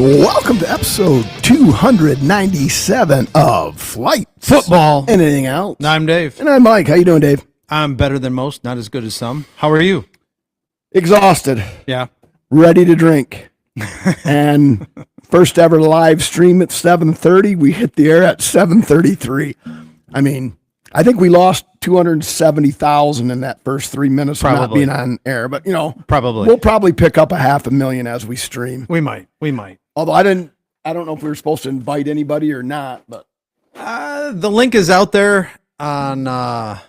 Welcome to episode 297 of Flight Football. Anything else? I'm Dave. And I'm Mike. How you doing, Dave? I'm better than most, not as good as some. How are you? Exhausted. Yeah. Ready to drink. And first ever live stream at 7:30. We hit the air at 7:33. I mean, I think we lost 270,000 in that first 3 minutes of not being on air. But, you know, we'll probably pick up 500,000 as we stream. We might. Although I don't know if we were supposed to invite anybody or not, but the link is out there on our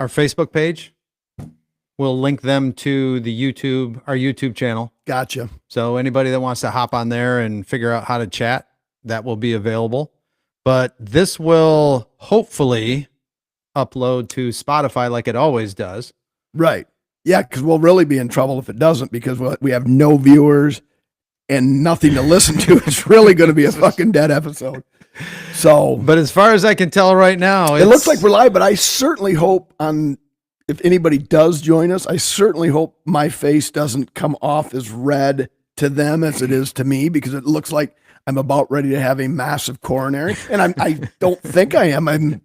Facebook page. We'll link them to our YouTube channel. Gotcha. So anybody that wants to hop on there and figure out how to chat, that will be available. But this will hopefully upload to Spotify like it always does. Right. Yeah, because we'll really be in trouble if it doesn't, because we have no viewers and nothing to listen to. It's really going to be a fucking dead episode. So, but as far as I can tell right now, it looks like we're live, but I certainly hope if anybody does join us, I certainly hope my face doesn't come off as red to them as it is to me, because it looks like I'm about ready to have a massive coronary, and I don't think I am. I'm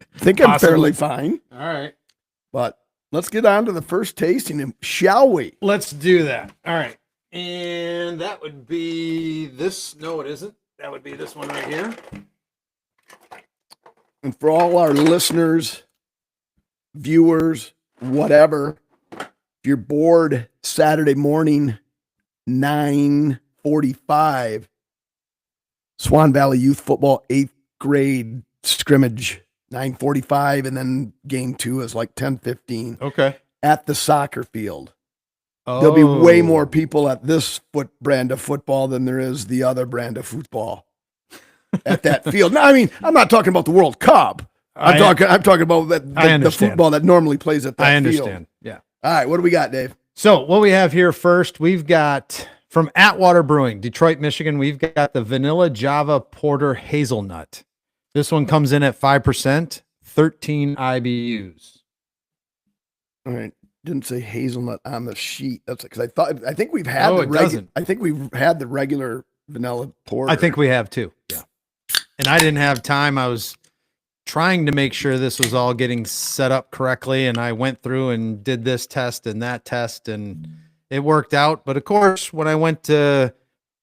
fairly fine. All right. But let's get on to the first tasting, shall we? Let's do that. All right. And that would be this. No, it isn't. That would be this one right here. And for all our listeners, viewers, whatever, if you're bored Saturday morning, 9:45, Swan Valley Youth Football 8th grade scrimmage, 9:45, and then game 2 is like 10:15. Okay. At the soccer field. Oh. There'll be way more people at this brand of football than there is the other brand of football at that field. Now, I mean, I'm not talking about the World Cup. I'm talking about the football that normally plays at that field. I understand. Yeah. All right. What do we got, Dave? So what we have here first, we've got from Atwater Brewing, Detroit, Michigan, we've got the Vanilla Java Porter Hazelnut. This one comes in at 5%, 13 IBUs. All right. Didn't say hazelnut on the sheet. That's because I think we've had we've had the regular vanilla porter. I think we have too. Yeah. And I didn't have time. I was trying to make sure this was all getting set up correctly, and I went through and did this test and that test, and it worked out. But of course, when I went to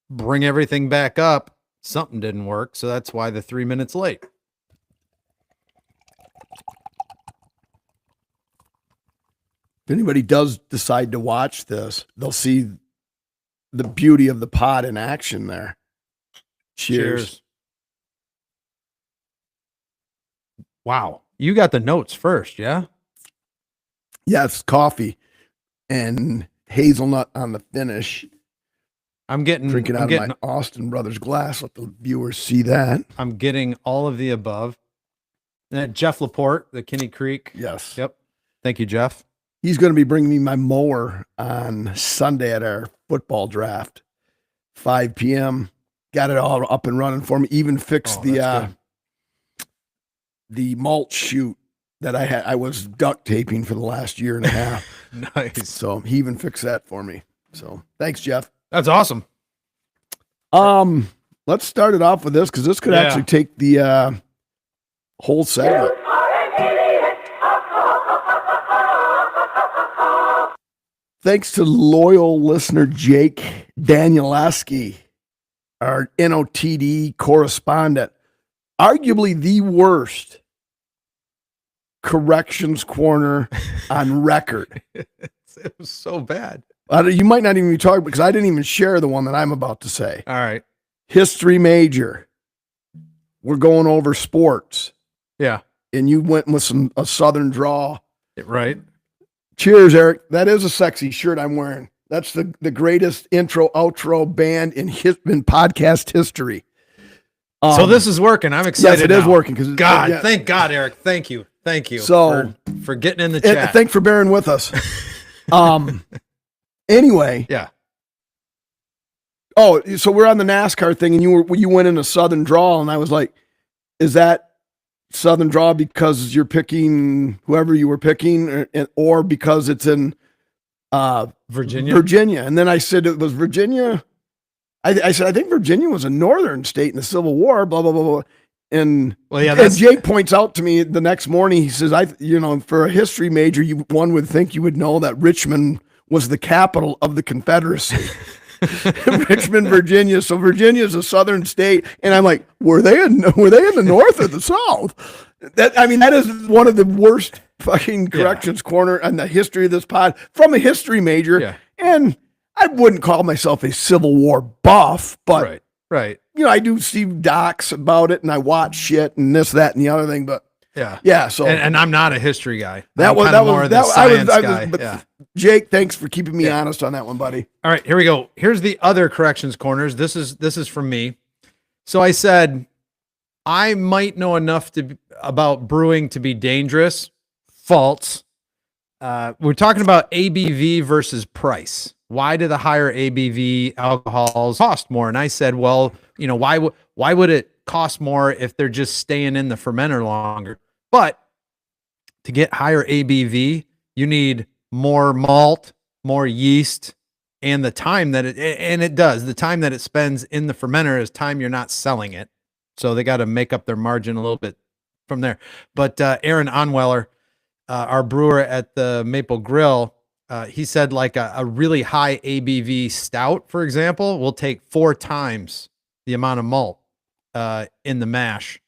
bring everything back up, something didn't work. So that's why the 3 minutes late. If anybody does decide to watch this, they'll see the beauty of the pod in action there. Cheers. Wow. You got the notes first, yeah? Yeah, it's coffee and hazelnut on the finish. I'm drinking out of my Austin Brothers glass. Let the viewers see that. I'm getting all of the above. And Jeff Laporte, the Kinney Creek. Yes. Yep. Thank you, Jeff. He's going to be bringing me my mower on Sunday at our football draft, 5 p.m. Got it all up and running for me. Even fixed the mulch chute that I was duct taping for the last year and a half. Nice. So he even fixed that for me. So thanks, Jeff. That's awesome. Let's start it off with this, because this could actually take the whole segment. Thanks to loyal listener Jake Danielewski, our NOTD correspondent, arguably the worst corrections corner on record. It was so bad. You might not even be talking, because I didn't even share the one that I'm about to say. All right. History major. We're going over sports. Yeah. And you went with a Southern draw. Right. Cheers, Eric. That is a sexy shirt I'm wearing. That's the greatest intro, outro band in podcast history. So this is working. I'm excited. Yes, it is working. Thank God, Eric. Thank you so, for getting in the chat. Thanks for bearing with us. Anyway. Yeah. Oh, so we're on the NASCAR thing, and you went in a Southern draw, and I was like, is that Southern draw because you're picking whoever you were picking, or because it's in Virginia? Virginia. And then I said it was Virginia I said, I think Virginia was a northern state in the Civil War, blah, blah, blah, blah. And, Well, yeah, and Jake points out to me the next morning, he says, for a history major, one would think you would know that Richmond was the capital of the Confederacy. Richmond, Virginia. So Virginia is a southern state. And I'm like, were they in the north or the south? That is one of the worst fucking corrections corner in the history of this pod from a history major. Yeah. And I wouldn't call myself a Civil War buff, but right. I do see docs about it and I watch shit and this, that, and the other thing. But yeah. So and I'm not a history guy. That was more of the science guy. But Jake, thanks for keeping me honest on that one, buddy. All right, here we go. Here's the other corrections corners. This is from me. So I said I might know enough about brewing to be dangerous. False. We're talking about ABV versus price. Why do the higher ABV alcohols cost more? And I said, well, why would it cost more if they're just staying in the fermenter longer? But to get higher ABV, you need more malt, more yeast, and the time that the time that it spends in the fermenter is time you're not selling it. So they got to make up their margin a little bit from there. But Aaron Onweller, our brewer at the Maple Grill, he said like a really high ABV stout, for example, will take 4 times the amount of malt in the mash.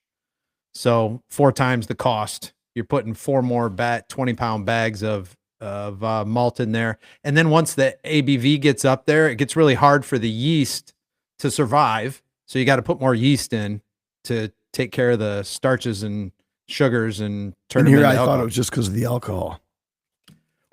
So 4 times the cost. You're putting 4 more 20-pound bags of malt in there. And then once the ABV gets up there, it gets really hard for the yeast to survive. So you got to put more yeast in to take care of the starches and sugars and turn them into alcohol. I thought it was just because of the alcohol.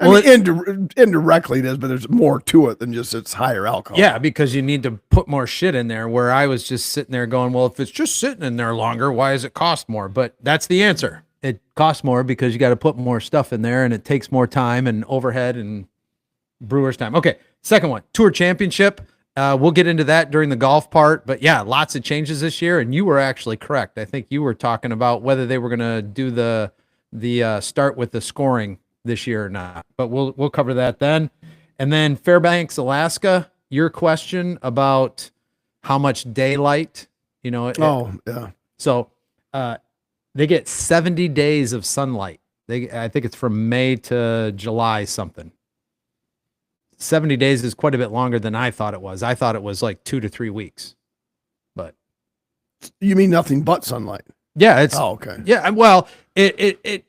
Indirectly it is, but there's more to it than just it's higher alcohol. Yeah, because you need to put more shit in there, where I was just sitting there going, well, if it's just sitting in there longer, why does it cost more? But that's the answer. It costs more because you got to put more stuff in there and it takes more time and overhead and brewer's time. Okay, second one, Tour Championship. We'll get into that during the golf part, but yeah, lots of changes this year, and you were actually correct. I think you were talking about whether they were going to do the start with the scoring this year or not, but we'll cover that then. And then Fairbanks, Alaska, your question about how much daylight, So they get 70 days of sunlight. I think it's from May to July something. 70 days is quite a bit longer than I thought it was. I thought it was like 2 to 3 weeks. But you mean nothing but sunlight? Yeah, it's okay. Yeah, well, it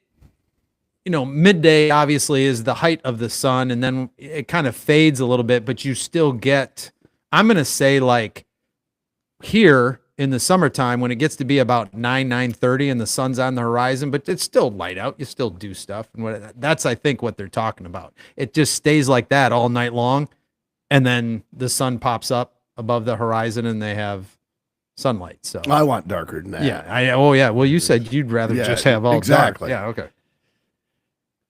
midday obviously is the height of the sun, and then it kind of fades a little bit, but you still get, I'm going to say, like here in the summertime when it gets to be about 9:30 and the sun's on the horizon, but it's still light out. You still do stuff. And that's, I think, what they're talking about. It just stays like that all night long. And then the sun pops up above the horizon and they have sunlight. So I want darker than that. Yeah. Well, you said you'd rather just have all exactly. dark. Yeah. Okay.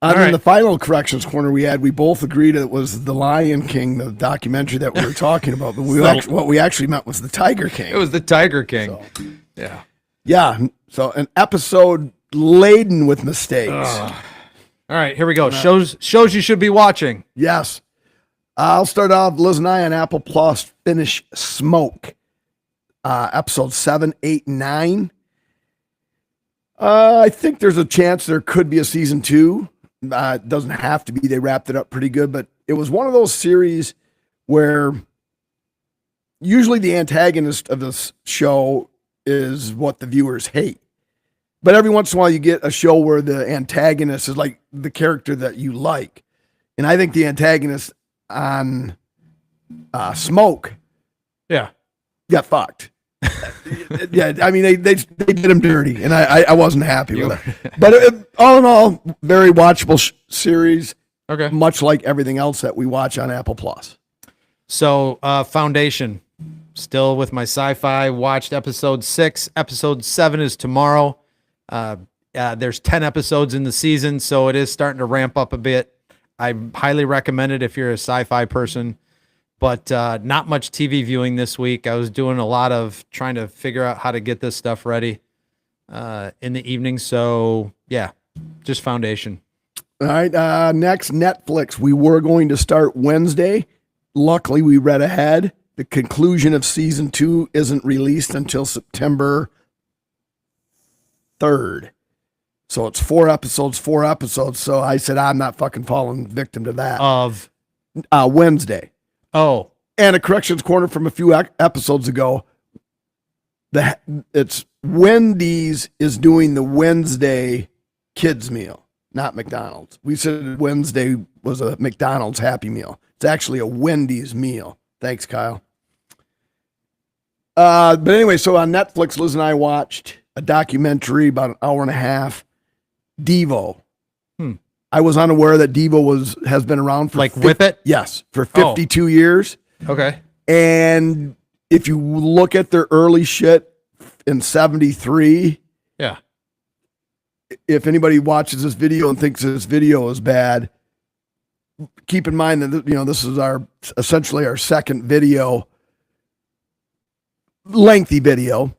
And then the final corrections corner we we both agreed it was the Lion King, the documentary that we were talking about. But what we actually meant was the Tiger King. It was the Tiger King. So, yeah. Yeah. So an episode laden with mistakes. All right, here we go. Shows you should be watching. Yes. I'll start off. Liz and I on Apple Plus finish Smoke. Episode 7, 8, 9. I think there's a chance there could be a season 2. It doesn't have to be. They wrapped it up pretty good, but it was one of those series where usually the antagonist of this show is what the viewers hate. But every once in a while you get a show where the antagonist is like the character that you like. And I think the antagonist on Smoke got fucked. Yeah, I mean, they did him dirty, and I wasn't happy with it. But all in all, very watchable series. Okay. Much like everything else that we watch on Apple Plus. So, Foundation, still with my sci-fi, watched episode 6. Episode 7 is tomorrow. There's 10 episodes in the season, so it is starting to ramp up a bit. I highly recommend it if you're a sci-fi person. But not much TV viewing this week. I was doing a lot of trying to figure out how to get this stuff ready in the evening. So, yeah, just Foundation. All right. Next, Netflix. We were going to start Wednesday. Luckily, we read ahead the conclusion of season 2 isn't released until September 3rd. So it's 4 episodes. So I said, I'm not fucking falling victim to that. Of Wednesday. Oh. And a corrections corner from a few episodes ago. It's Wendy's is doing the Wednesday kids meal, not McDonald's. We said Wednesday was a McDonald's Happy Meal. It's actually a Wendy's meal. Thanks, Kyle. But anyway, so on Netflix, Liz and I watched a documentary about an hour and a half, Devo. I was unaware that Devo has been around for Whip It? Yes, for 52 years. Okay. And if you look at their early shit in 73, yeah. If anybody watches this video and thinks this video is bad, keep in mind that this is essentially our second video, lengthy video.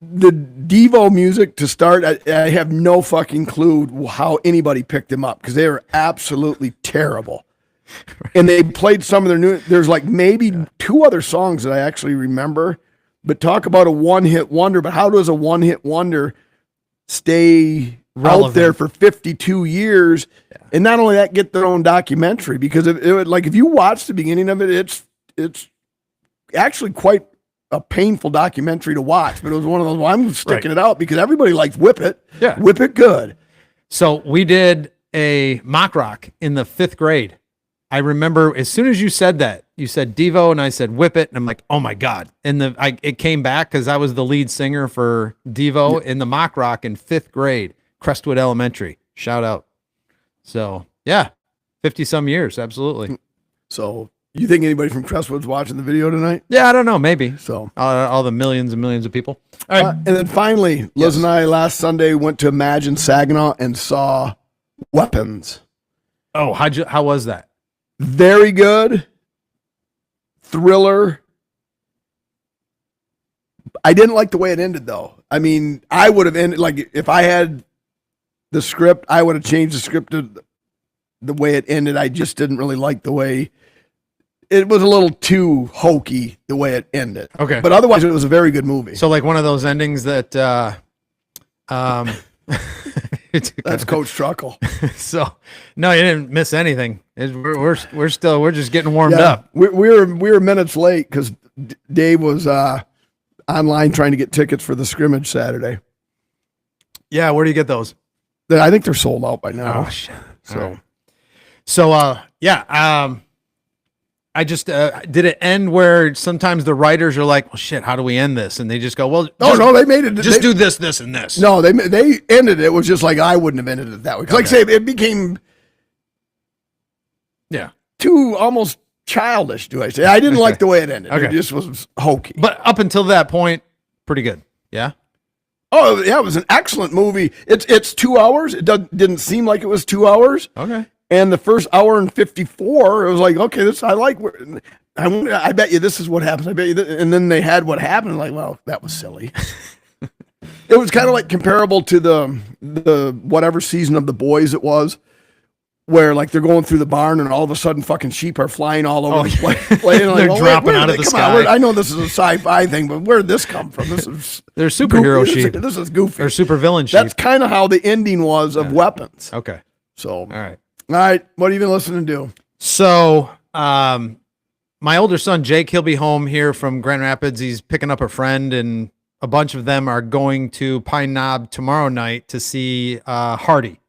The Devo music to start, I have no fucking clue how anybody picked them up because they were absolutely terrible. And they played some of their new, there's like maybe 2 other songs that I actually remember, but talk about a one-hit wonder. But how does a one-hit wonder stay out there for 52 years? Yeah. And not only that, get their own documentary, because if you watch the beginning of it, it's actually quite a painful documentary to watch, but it was one of those, I'm sticking it out because everybody likes Whip It. Yeah. Whip It good. So we did a mock rock in the 5th grade. I remember as soon as you said that, you said Devo and I said Whip It. And I'm like, oh my God. And it came back because I was the lead singer for Devo in the mock rock in 5th grade, Crestwood Elementary. Shout out. So yeah, 50 some years. Absolutely. So you think anybody from Crestwood's watching the video tonight? Yeah, I don't know. Maybe. So all the millions and millions of people. All right. And then finally, Liz and I last Sunday went to Imagine Saginaw and saw Weapons. Oh, how was that? Very good. Thriller. I didn't like the way it ended, though. I mean, I would have ended, like, if I had the script, I would have changed the script to the way it ended. I just didn't really like the way it was, a little too hokey the way it ended. Okay. But otherwise, it was a very good movie. So like one of those endings that that's Coach Truckle. So no, you didn't miss anything. We're just getting warmed up. We were minutes late because Dave was online trying to get tickets for the scrimmage Saturday. Yeah, where do you get those? I think they're sold out by now. Oh shit. So I just did it end where sometimes the writers are like, well, shit, how do we end this? And they just go, well, they made it. Just do this, this, and this. No, they ended it. It was just like, I wouldn't have ended it that way. 'Cause like I say, it became too almost childish, do I say? I didn't like the way it ended. Okay. It just was hokey. But up until that point, pretty good. Yeah. Oh yeah, it was an excellent movie. It's 2 hours. It didn't seem like it was 2 hours. Okay. And the first hour and 54, it was like, okay, I bet you this is what happens. I bet you and then they had what happened. Like, well, that was silly. It was kind of like comparable to the whatever season of The Boys it was, where like they're going through the barn and all of a sudden fucking sheep are flying all over the place. They're dropping out of the sky. I know this is a sci-fi thing, but where did this come from? They're superhero sheep. This is goofy. They're supervillain sheep. That's kind of how the ending was of Weapons. Okay. So all right. What have you been listening to? So, my older son, Jake, he'll be home here from Grand Rapids. He's picking up a friend, and a bunch of them are going to Pine Knob tomorrow night to see Hardy.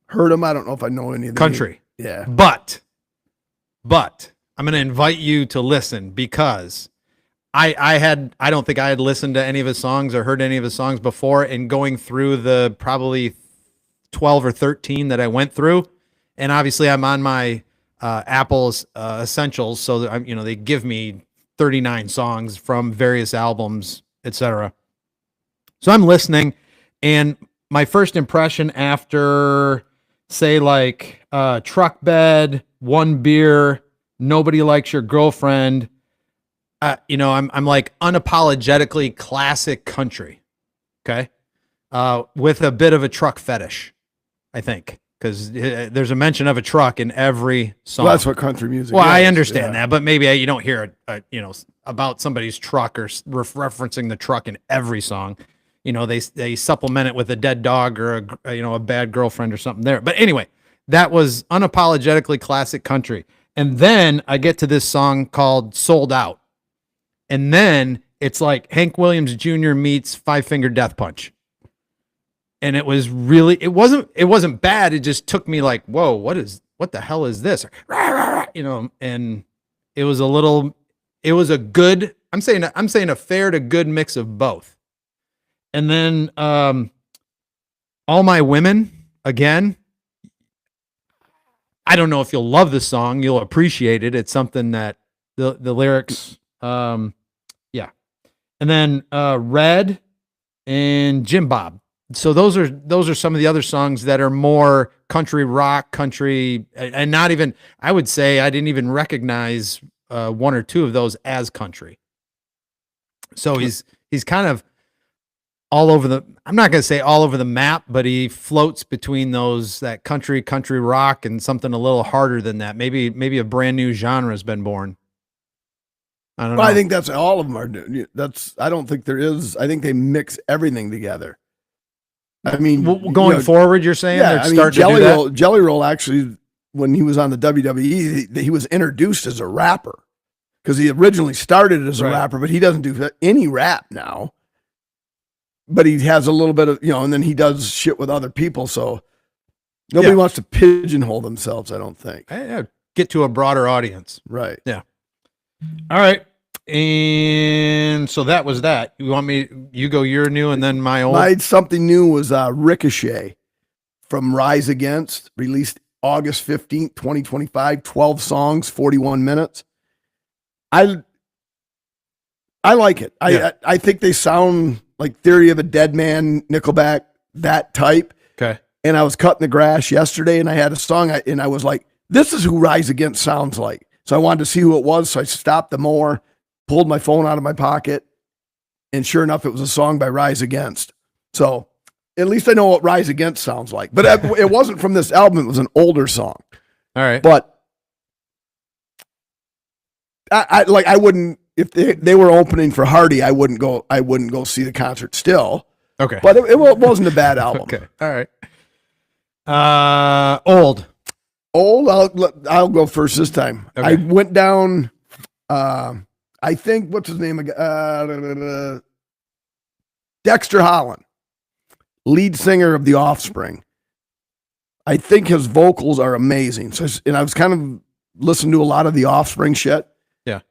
Heard him. I don't know if I know any of them. Country. Yeah. But I'm going to invite you to listen because I don't think I had listened to any of his songs or heard any of his songs before, and going through the probably 12 or 13 that I went through. And obviously I'm on my Apple's essentials. So they give me 39 songs from various albums, etc. So I'm listening, and my first impression after say like Truck Bed, One Beer, Nobody Likes Your Girlfriend, I'm like unapologetically classic country. Okay. With a bit of a truck fetish, I think, because there's a mention of a truck in every song. Well, that's what country music Well, is. I understand Yeah. that, but maybe you don't hear about somebody's truck or referencing the truck in every song. They supplement it with a dead dog or a bad girlfriend or something there. But anyway, that was unapologetically classic country. And then I get to this song called Sold Out. And then it's like Hank Williams Jr. meets Five Finger Death Punch. And it was really, it wasn't bad. It just took me like, whoa, what the hell is this? And it was a good, I'm saying a fair to good mix of both. And then All My Women, again, I don't know if you'll love the song. You'll appreciate it. It's something that the lyrics, yeah. And then Red and Jim Bob. So those are some of the other songs that are more country rock, country, and not even, I would say I didn't even recognize one or two of those as country. So he's kind of all over I'm not going to say all over the map, but he floats between that country rock and something a little harder than that. Maybe a brand new genre has been born. I don't know. I think that's all of them are doing. I don't think there is. I think they mix everything together. I mean, going forward, you're saying they're starting to do that? Jelly Roll actually, when he was on the WWE, he was introduced as a rapper because he originally started as a rapper, but he doesn't do any rap now. But he has a little bit of, and then he does shit with other people. So nobody wants to pigeonhole themselves, I don't think. Get to a broader audience. Right. Yeah. All right. And so that was that. You want you go your new and then my old? Something new was Ricochet from Rise Against, released August 15th, 2025, 12 songs, 41 minutes. I like it. I think they sound like Theory of a Dead Man, Nickelback, that type. Okay. And I was cutting the grass yesterday and I had a song and I was like, this is who Rise Against sounds like. So I wanted to see who it was. So I stopped the mower, pulled my phone out of my pocket, and sure enough, it was a song by Rise Against. So at least I know what Rise Against sounds like. But it wasn't from this album. It was an older song. All right. But I wouldn't, if they were opening for Hardy, I wouldn't go see the concert still. Okay. But it wasn't a bad album. Okay. All right. Old. I'll go first this time. Okay. I went down, I think, what's his name again? Dexter Holland, lead singer of The Offspring. I think his vocals are amazing. And I was kind of listening to a lot of The Offspring shit. Yeah.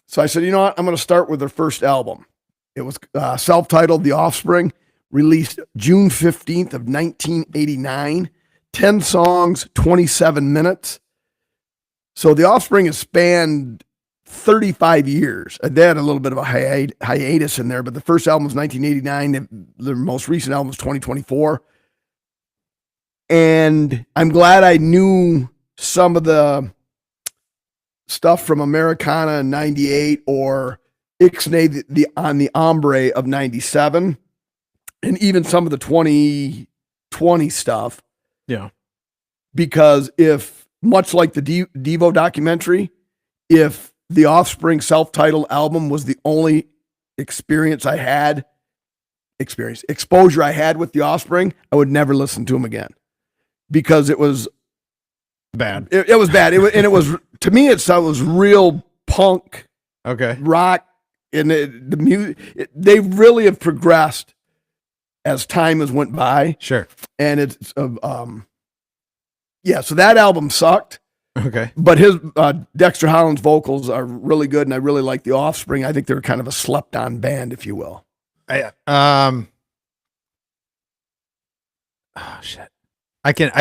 So I said, you know what? I'm going to start with their first album. It was self-titled The Offspring, released June 15th of 1989. 10 songs, 27 minutes. So The Offspring has spanned 35 years. They had a little bit of a hiatus in there, but the first album was 1989. The most recent album was 2024. And I'm glad I knew some of the stuff from Americana in 98 or Ixnay on the Ombre of 97, and even some of the 2020 stuff. Yeah. Because much like the Devo documentary, if the Offspring self-titled album was the only exposure I had with the Offspring, I would never listen to them again because it was bad. It was bad. It was to me, it was real punk, rock, and the music. They really have progressed as time has went by. Sure. And it's so that album sucked. Okay. But his Dexter Holland's vocals are really good, and I really like The Offspring. I think they're kind of a slept-on band, if you will. Oh shit. I can what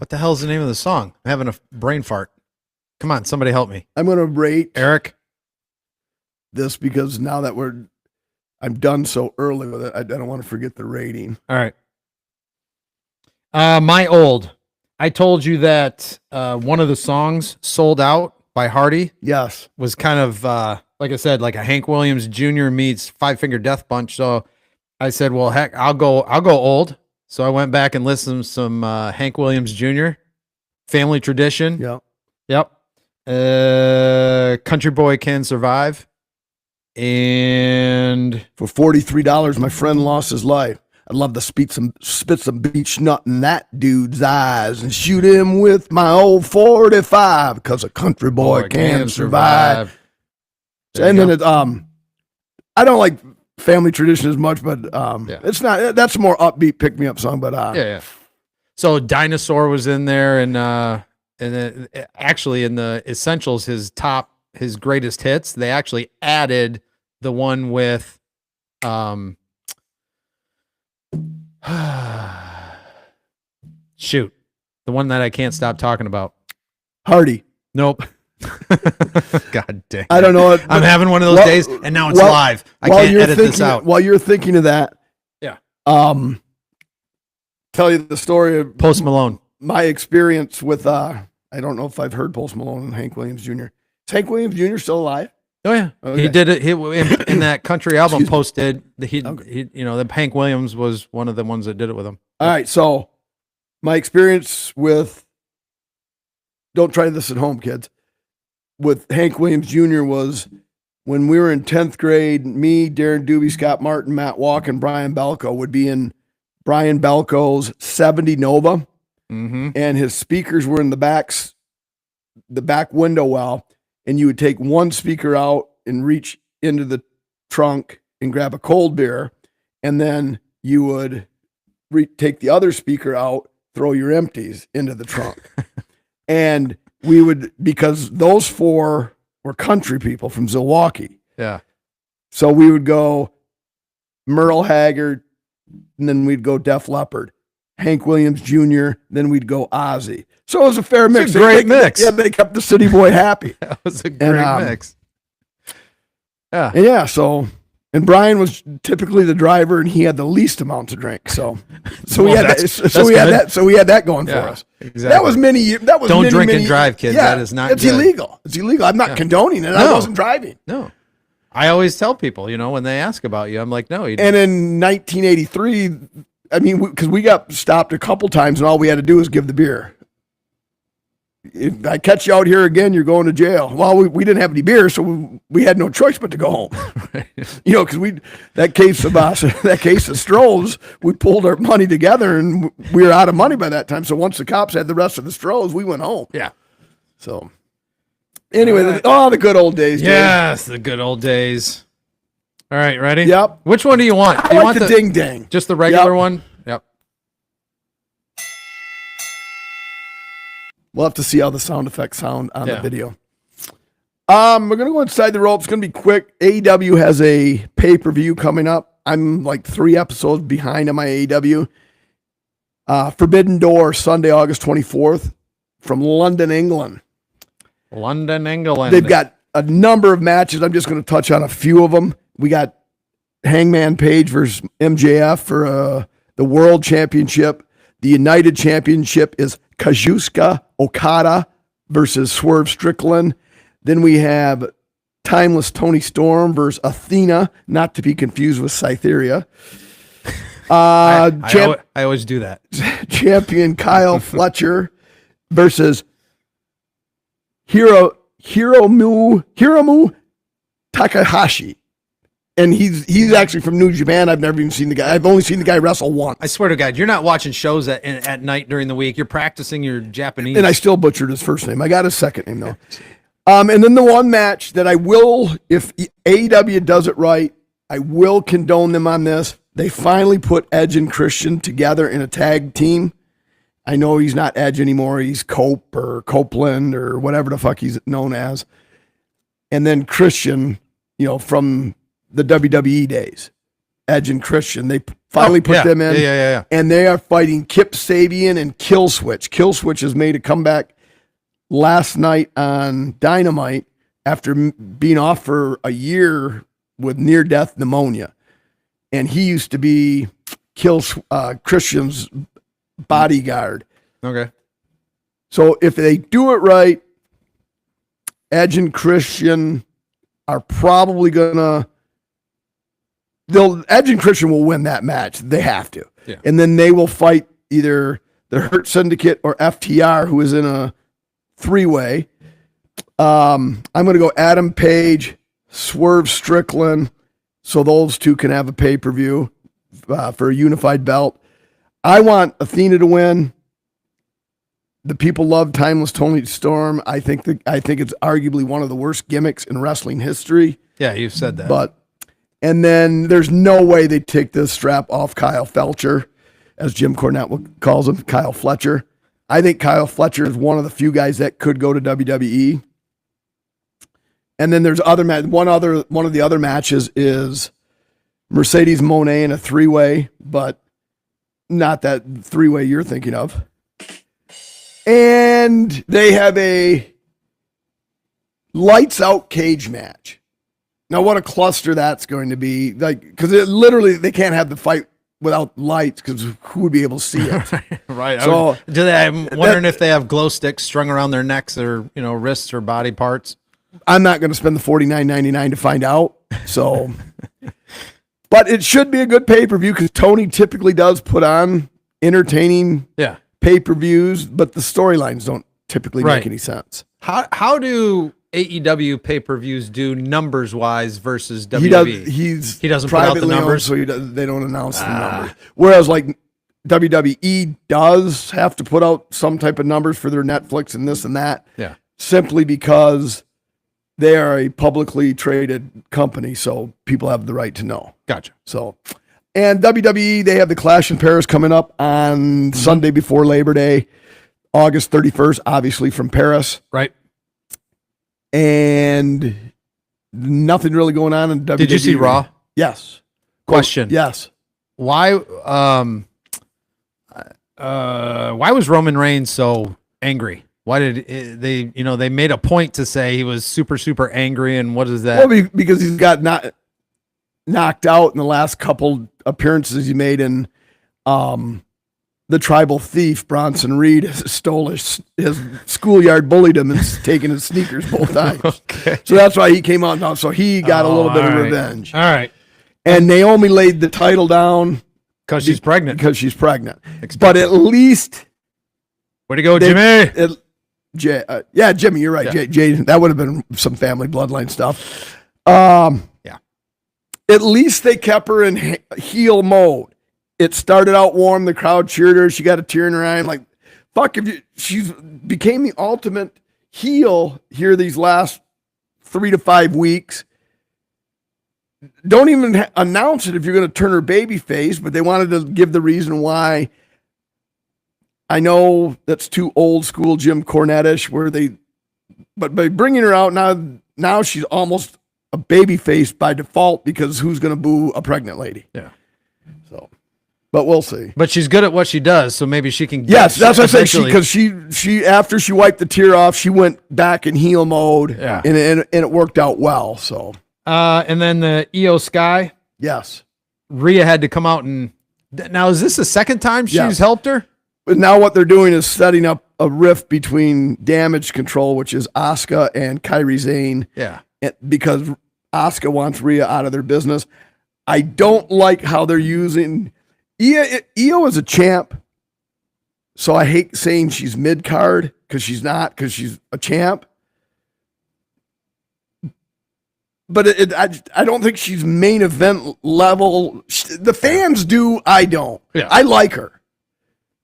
the hell's the name of the song? I'm having a brain fart. Come on, somebody help me. I'm going to rate Eric this because now that I'm done so early with it, I don't want to forget the rating. All right. My old. I told you that one of the songs, Sold Out by Hardy, yes, was kind of like I said, like a Hank Williams Jr. meets Five Finger Death Punch. So I said, well, heck, I'll go old. So I went back and listened to some Hank Williams Jr., Family Tradition. Yeah. Yep. Country Boy Can Survive. And For $43, my friend lost his life. I'd love to spit some beach nut in that dude's eyes and shoot him with my old 45 because a country boy can survive. And then I don't like Family Tradition as much, but it's not. That's a more upbeat pick me up song. But yeah. So Dinosaur was in there, and then actually in the essentials, his greatest hits, they actually added the one with shoot, the one that I can't stop talking about. Hardy. Nope. God dang. I don't know. I'm having one of those days, and now it's live. I can't edit this out. While you're thinking of that, yeah. Tell you the story of Post Malone. My experience with I don't know if I've heard Post Malone and Hank Williams Jr. Is Hank Williams Jr. still alive? Oh yeah, okay. He did it. He in that country album posted. He the Hank Williams was one of the ones that did it with him. All right, so my experience with don't try this at home, kids. With Hank Williams Jr. was when we were in 10th grade. Me, Darren Doobie, Scott Martin, Matt Walk, and Brian Belko would be in Brian Belko's 70 Nova, and his speakers were in the back window well. And you would take one speaker out and reach into the trunk and grab a cold beer. And then you would take the other speaker out, throw your empties into the trunk. And we would, because those four were country people from Zilwaukee. Yeah. So we would go Merle Haggard, and then we'd go Def Leppard. Hank Williams Jr., then we'd go Ozzy. So it was a fair mix. It's a great mix. Yeah, they kept the city boy happy. That was a great mix. Yeah. And Brian was typically the driver, and he had the least amount to drink. So we had that going for us. Exactly. That was many years. That was don't drink and drive, kids. Yeah, that is not. It's illegal. It's illegal. I'm not condoning it. I wasn't driving. No. I always tell people, when they ask about you, I'm like, no. And in 1983, I mean, because we got stopped a couple times, and all we had to do was give the beer. If I catch you out here again, you're going to jail. Well, we didn't have any beer, so we had no choice but to go home. Right. Because that case of Strohs, we pulled our money together, and we were out of money by that time. So once the cops had the rest of the Strohs, we went home. Yeah. So anyway, the good old days. Yes, the good old days. All right, ready? Yep. Which one do you want? I like the ding dang. Just the regular one? Yep. We'll have to see how the sound effects sound on the video. We're going to go inside the ropes. It's going to be quick. AEW has a pay-per-view coming up. I'm like 3 episodes behind on my AEW. Forbidden Door, Sunday, August 24th from London, England. London, England. They've got a number of matches. I'm just going to touch on a few of them. We got Hangman Page versus MJF for the World Championship. The United Championship is Kazuchika Okada versus Swerve Strickland. Then we have Timeless Tony Storm versus Athena, not to be confused with Cytherea. I always do that. Champion Kyle Fletcher versus Hiromu Takahashi. And he's actually from New Japan. I've never even seen the guy. I've only seen the guy wrestle once. I swear to God, you're not watching shows at night during the week. You're practicing your Japanese. And I still butchered his first name. I got his second name, though. And then the one match that I will, if AEW does it right, I will condone them on this. They finally put Edge and Christian together in a tag team. I know he's not Edge anymore. He's Cope or Copeland or whatever the fuck he's known as. And then Christian, from the WWE days, Edge and Christian, they finally put them in. Yeah. And they are fighting Kip Sabian and Killswitch. Killswitch has made a comeback last night on Dynamite after being off for a year with near-death pneumonia. And he used to be Christian's bodyguard. Okay. So if they do it right, Edge and Christian are probably going to Edge and Christian will win that match. They have to. Yeah. And then they will fight either the Hurt Syndicate or FTR, who is in a 3-way. I'm going to go Adam Page, Swerve Strickland, so those two can have a pay-per-view for a unified belt. I want Athena to win. The people love Timeless Tony Storm. I think it's arguably one of the worst gimmicks in wrestling history. Yeah, you've said that. And then there's no way they take this strap off Kyle Felcher, as Jim Cornette calls him, Kyle Fletcher. I think Kyle Fletcher is one of the few guys that could go to WWE. And then there's one of the other matches is Mercedes Moné in a 3-way, but not that 3-way you're thinking of. And they have a lights out cage match. Now, what a cluster that's going to be. Like, because literally they can't have the fight without lights, because who would be able to see it? Right. So I'm wondering if they have glow sticks strung around their necks or, wrists or body parts. I'm not going to spend the $49.99 to find out. So, but it should be a good pay-per-view, because Tony typically does put on entertaining pay-per-views, but the storylines don't typically make any sense. How do AEW pay-per-views do numbers-wise versus WWE? He doesn't put out the numbers, so they don't announce the numbers. Whereas like WWE does have to put out some type of numbers for their Netflix and this and that. Yeah. Simply because they are a publicly traded company, so people have the right to know. Gotcha. So, and WWE, they have the Clash in Paris coming up on Sunday before Labor Day, August 31st, obviously from Paris. Right. And nothing really going on in WWE. Did you see Raw? Yes. Question. Yes. Why was Roman Reigns so angry? Why did they made a point to say he was super, super angry, and what is that? Well, because he's got knocked out in the last couple appearances he made in the tribal thief, Bronson Reed, stole his schoolyard, bullied him, and taken his sneakers both times. Okay. So that's why he came out now. So he got a little bit of revenge. All right. And Naomi laid the title down. Because she's pregnant. But at least... Way to go, Jimmy. Jimmy, you're right. Yeah. Jay, that would have been some family bloodline stuff. Yeah. At least they kept her in heel mode. It started out warm. The crowd cheered her. She got a tear in her eye. I'm like, fuck, she's became the ultimate heel here these last 3 to 5 weeks. Don't even announce it if you're going to turn her baby face, but they wanted to give the reason why. I know that's too old school Jim Cornette-ish, but by bringing her out now she's almost a baby face by default, because who's going to boo a pregnant lady? Yeah. So, but we'll see. But she's good at what she does, so maybe she can. Yes, that's what I say. Because she after she wiped the tear off, she went back in heel mode. Yeah. And it worked out well. So. And then the Io Sky. Yes. Rhea had to come out and. Now, is this the second time she's helped her? But now what they're doing is setting up a rift between Damage Control, which is Asuka, and Kairi Sane. Yeah. Because Asuka wants Rhea out of their business. I don't like how they're using Io is a champ. So I hate saying she's mid-card, because she's not, because she's a champ. But I don't think she's main event level. The fans do. I don't. Yeah. I like her.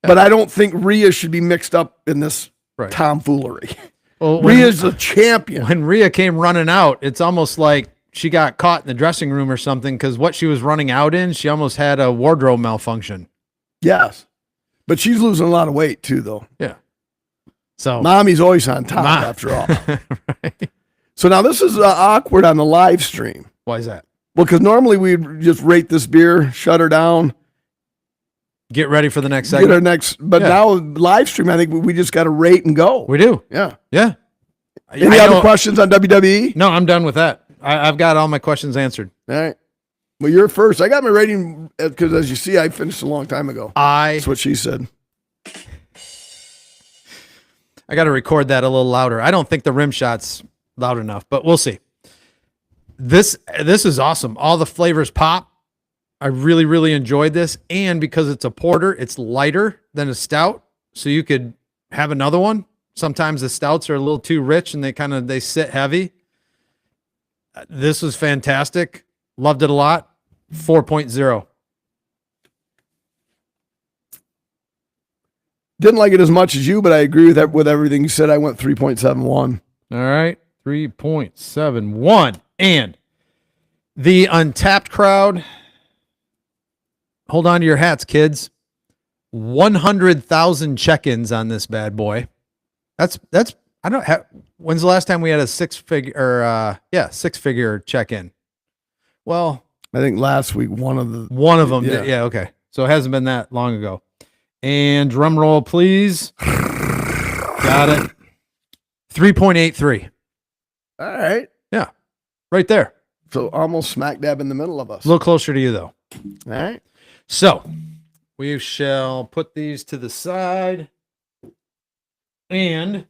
But I don't think Rhea should be mixed up in this tomfoolery. Well, Rhea's a champion. When Rhea came running out, it's almost like she got caught in the dressing room or something, because what she was running out in, she almost had a wardrobe malfunction. Yes. But she's losing a lot of weight too, though. Yeah. So Mommy's always on top after all. Right. So now this is awkward on the live stream. Why is that? Well, because normally we'd just rate this beer, shut her down. Get ready for the next segment. Now live stream, I think we just got to rate and go. We do. Yeah. Yeah. Any other questions on WWE? No, I'm done with that. I've got all my questions answered. All right. Well, you're first. I got my rating because, as you see, I finished a long time ago. That's what she said. I got to record that a little louder. I don't think the rim shot's loud enough, but we'll see. This is awesome. All the flavors pop. I really, really enjoyed this. And because it's a porter, it's lighter than a stout. So you could have another one. Sometimes the stouts are a little too rich and they sit heavy. This was fantastic. Loved it a lot. 4.0. Didn't like it as much as you, but I agree with that, with everything you said. I went 3.71. All right. 3.71. And the Untapped crowd, hold on to your hats, kids. 100,000 check-ins on this bad boy. That's I don't have. When's the last time we had a six-figure check-in? Well, I think last week one of them. did. Yeah, okay. So it hasn't been that long ago. And drum roll, please. Got it. 3.83. All right. Yeah, right there. So almost smack dab in the middle of us. A little closer to you, though. All right. So we shall put these to the side. And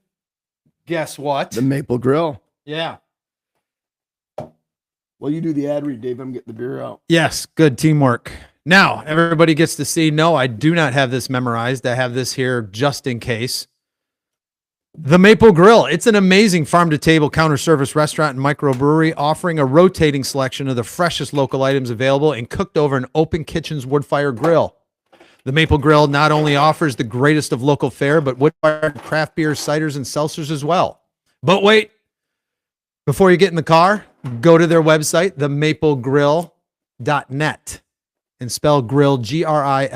guess what? The Maple Grill. Yeah. Well, you do the ad read, Dave. I'm getting the beer out. Yes, good teamwork. Now, everybody gets to see, no, I do not have this memorized. I have this here just in case. The Maple Grill. It's an amazing farm-to-table counter service restaurant and microbrewery offering a rotating selection of the freshest local items available and cooked over an open kitchen's wood-fire grill. The Maple Grill not only offers the greatest of local fare, but wood-fired craft beers, ciders, and seltzers as well. But wait, before you get in the car, go to their website, themaplegrill.net, and spell grill, GRILLE.net.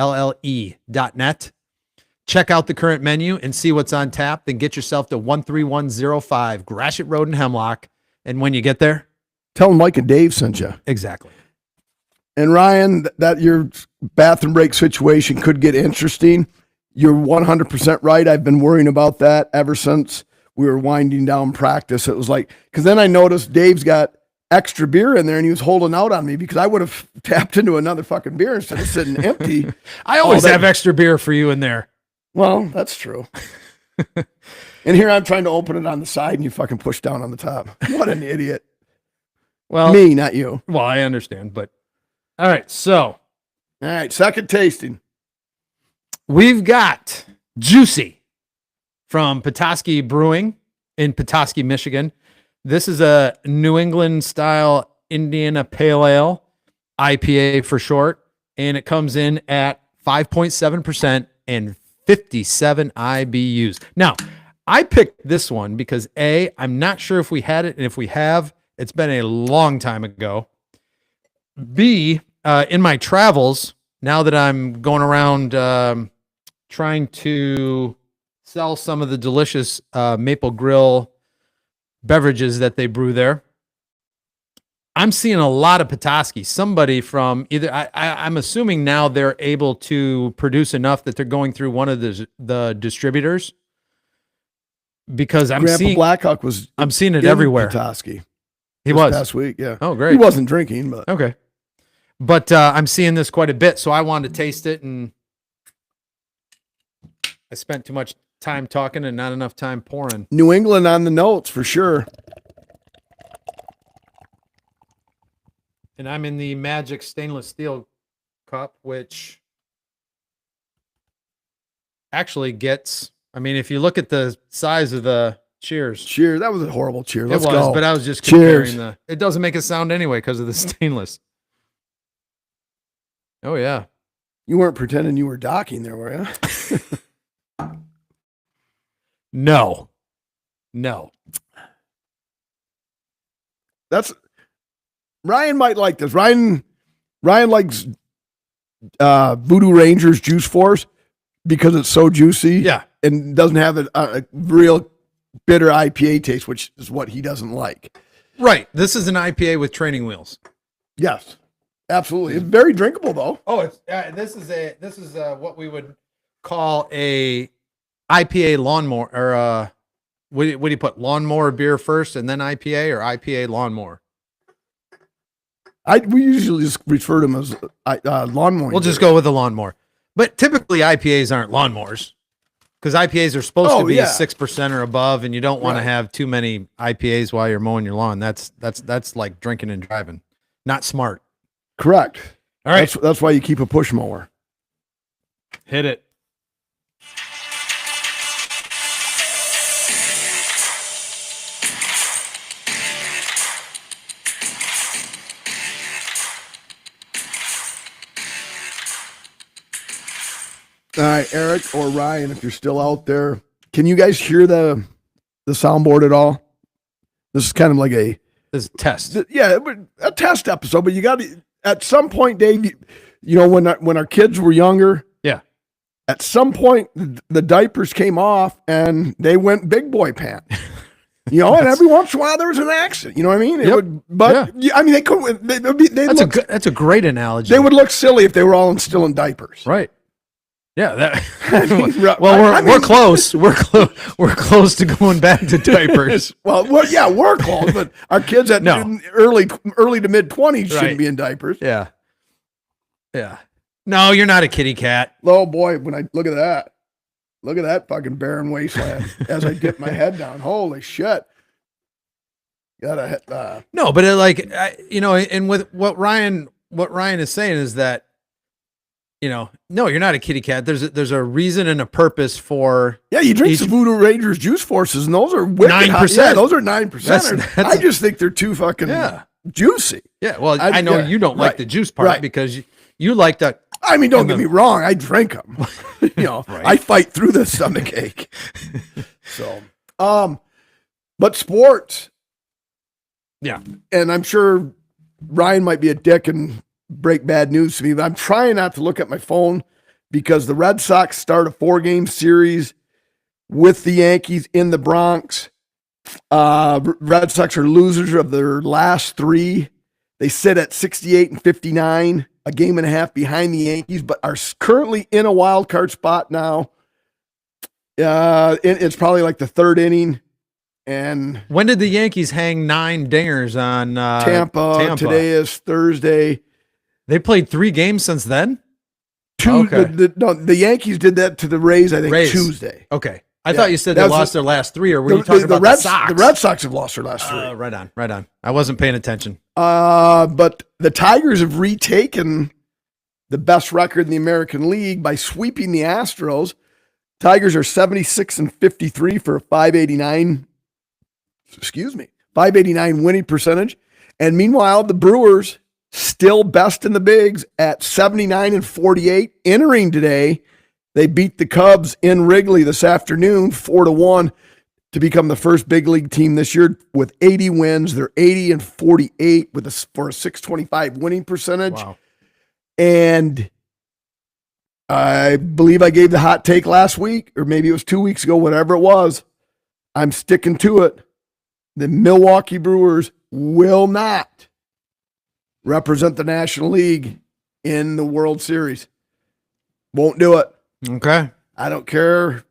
Check out the current menu and see what's on tap. Then get yourself to 13105 Gratiot Road in Hemlock. And when you get there, tell them Mike and Dave sent you. Exactly. And Ryan, that your bathroom break situation could get interesting. You're 100% right. I've been worrying about that ever since we were winding down practice. It was like, because then I noticed Dave's got extra beer in there and he was holding out on me because I would have tapped into another fucking beer instead of sitting empty. I always have extra beer for you in there. Well, that's true. And here I'm trying to open it on the side and you fucking push down on the top. What an idiot. Well, me, not you. Well, I understand, but all right. So, all right. Second tasting. We've got Juicy from Petoskey Brewing in Petoskey, Michigan. This is a New England style Indiana Pale Ale, IPA for short, and it comes in at 5.7% and 57 IBUs. Now, I picked this one because A, I'm not sure if we had it, and if we have, it's been a long time ago. B, in my travels, now that I'm going around trying to sell some of the delicious Maple Grill beverages that they brew there, I'm seeing a lot of Petoskey. Somebody from either, I'm assuming now they're able to produce enough that they're going through one of the distributors, because I'm Grandpa seeing Blackhawk was. I'm seeing it everywhere. Petoskey. He was last week. Yeah. Oh, great. He wasn't drinking, but okay. But I'm seeing this quite a bit, so I wanted to taste it, and I spent too much time talking and not enough time pouring. New England on the notes for sure. And I'm in the Magic stainless steel cup, which actually gets, I mean, if you look at the size of the cheers. Cheers. That was a horrible cheer. Let's it was, go. but I was just Cheers. comparing it doesn't make a sound anyway because of the stainless. Oh, yeah. You weren't pretending you were docking there, were you? No. That's Ryan might like this. Ryan likes Voodoo Rangers Juice Force because it's so juicy. Yeah. And doesn't have a real bitter IPA taste, which is what he doesn't like. Right. This is an IPA with training wheels. Yes. Absolutely. It's very drinkable though. Oh, it's this is what we would call a IPA lawnmower, or what do you put, lawnmower beer first and then IPA, or IPA lawnmower? We usually just refer to them as lawnmower. We'll just go with the lawnmower. But typically IPAs aren't lawnmowers, because IPAs are supposed to be 6% or above, and you don't want to have too many IPAs while you're mowing your lawn. That's like drinking and driving. Not smart. Correct. All right. That's why you keep a push mower. Hit it. All right, Eric or Ryan, if you're still out there, can you guys hear the soundboard at all? This is kind of like This is a test. a test episode, but you got to, at some point, Dave, when our kids were younger, Yeah. at some point the diapers came off and they went big boy pants. And every once in a while there was an accident. You know what I mean? Yep. I mean, they couldn't. That's a great analogy. They would look silly if they were all still in diapers. Right. Yeah. We're close. We're close to going back to diapers. we're close, but our kids at early to mid 20s shouldn't be in diapers. Yeah. Yeah. No, you're not a kitty cat. Oh boy, when I look at that fucking barren wasteland as I get my head down. Holy shit. No, but and with what Ryan is saying is that, no, you're not a kitty cat. There's a reason and a purpose for. Yeah, you drink some Voodoo Rangers juice forces, and those are 9%. Yeah, those are 9%. I just think they're too fucking juicy. Yeah, well, I know you don't like the juice part because you like the. I mean, don't get me wrong. I drink them. I fight through the stomach ache. So, but sports. Yeah, and I'm sure Ryan might be a dick and break bad news to me, but I'm trying not to look at my phone because the Red Sox start a 4-game series with the Yankees in the Bronx. Red Sox are losers of their last 3. They sit at 68 and 59, a game and a half behind the Yankees, but are currently in a wild card spot now. It's probably like the 3rd inning. And when did the Yankees hang 9 dingers on Tampa? Today is Thursday. They played 3 games since then? The Yankees did that to the Rays, I think, Tuesday. Okay. I thought you said they lost their last 3, or were you talking about the Sox? The Red Sox have lost their last 3. Right on. I wasn't paying attention. But the Tigers have retaken the best record in the American League by sweeping the Astros. Tigers are 76 and 53 for a 589 winning percentage. And meanwhile, the Brewers still best in the bigs at 79 and 48. Entering today, they beat the Cubs in Wrigley this afternoon, 4-1, to become the first big league team this year with 80 wins. They're 80 and 48 for a 625 winning percentage. Wow. And I believe I gave the hot take last week, or maybe it was 2 weeks ago, whatever it was. I'm sticking to it. The Milwaukee Brewers will not represent the National League in the World Series. Won't do it. Okay. I don't care.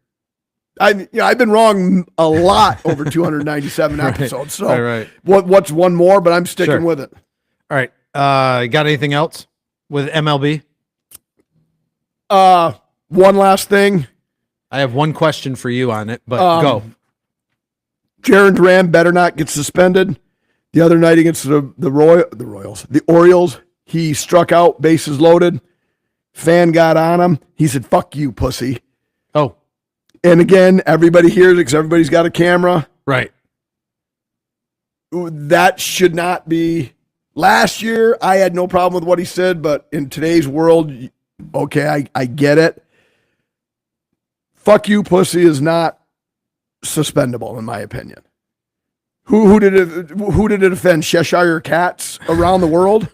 I've been wrong a lot over 297 episodes. So what's one more? But I'm sticking with it. All right. Got anything else with MLB? One last thing. I have one question for you on it, but go. Jaron Duran better not get suspended. The other night against the Orioles, he struck out, bases loaded. Fan got on him. He said, "Fuck you, pussy." Oh. And again, everybody hears it because everybody's got a camera. Right. That should not be. Last year, I had no problem with what he said, but in today's world, okay, I get it. Fuck you, pussy is not suspendable, in my opinion. Who did it offend? Cheshire cats around the world?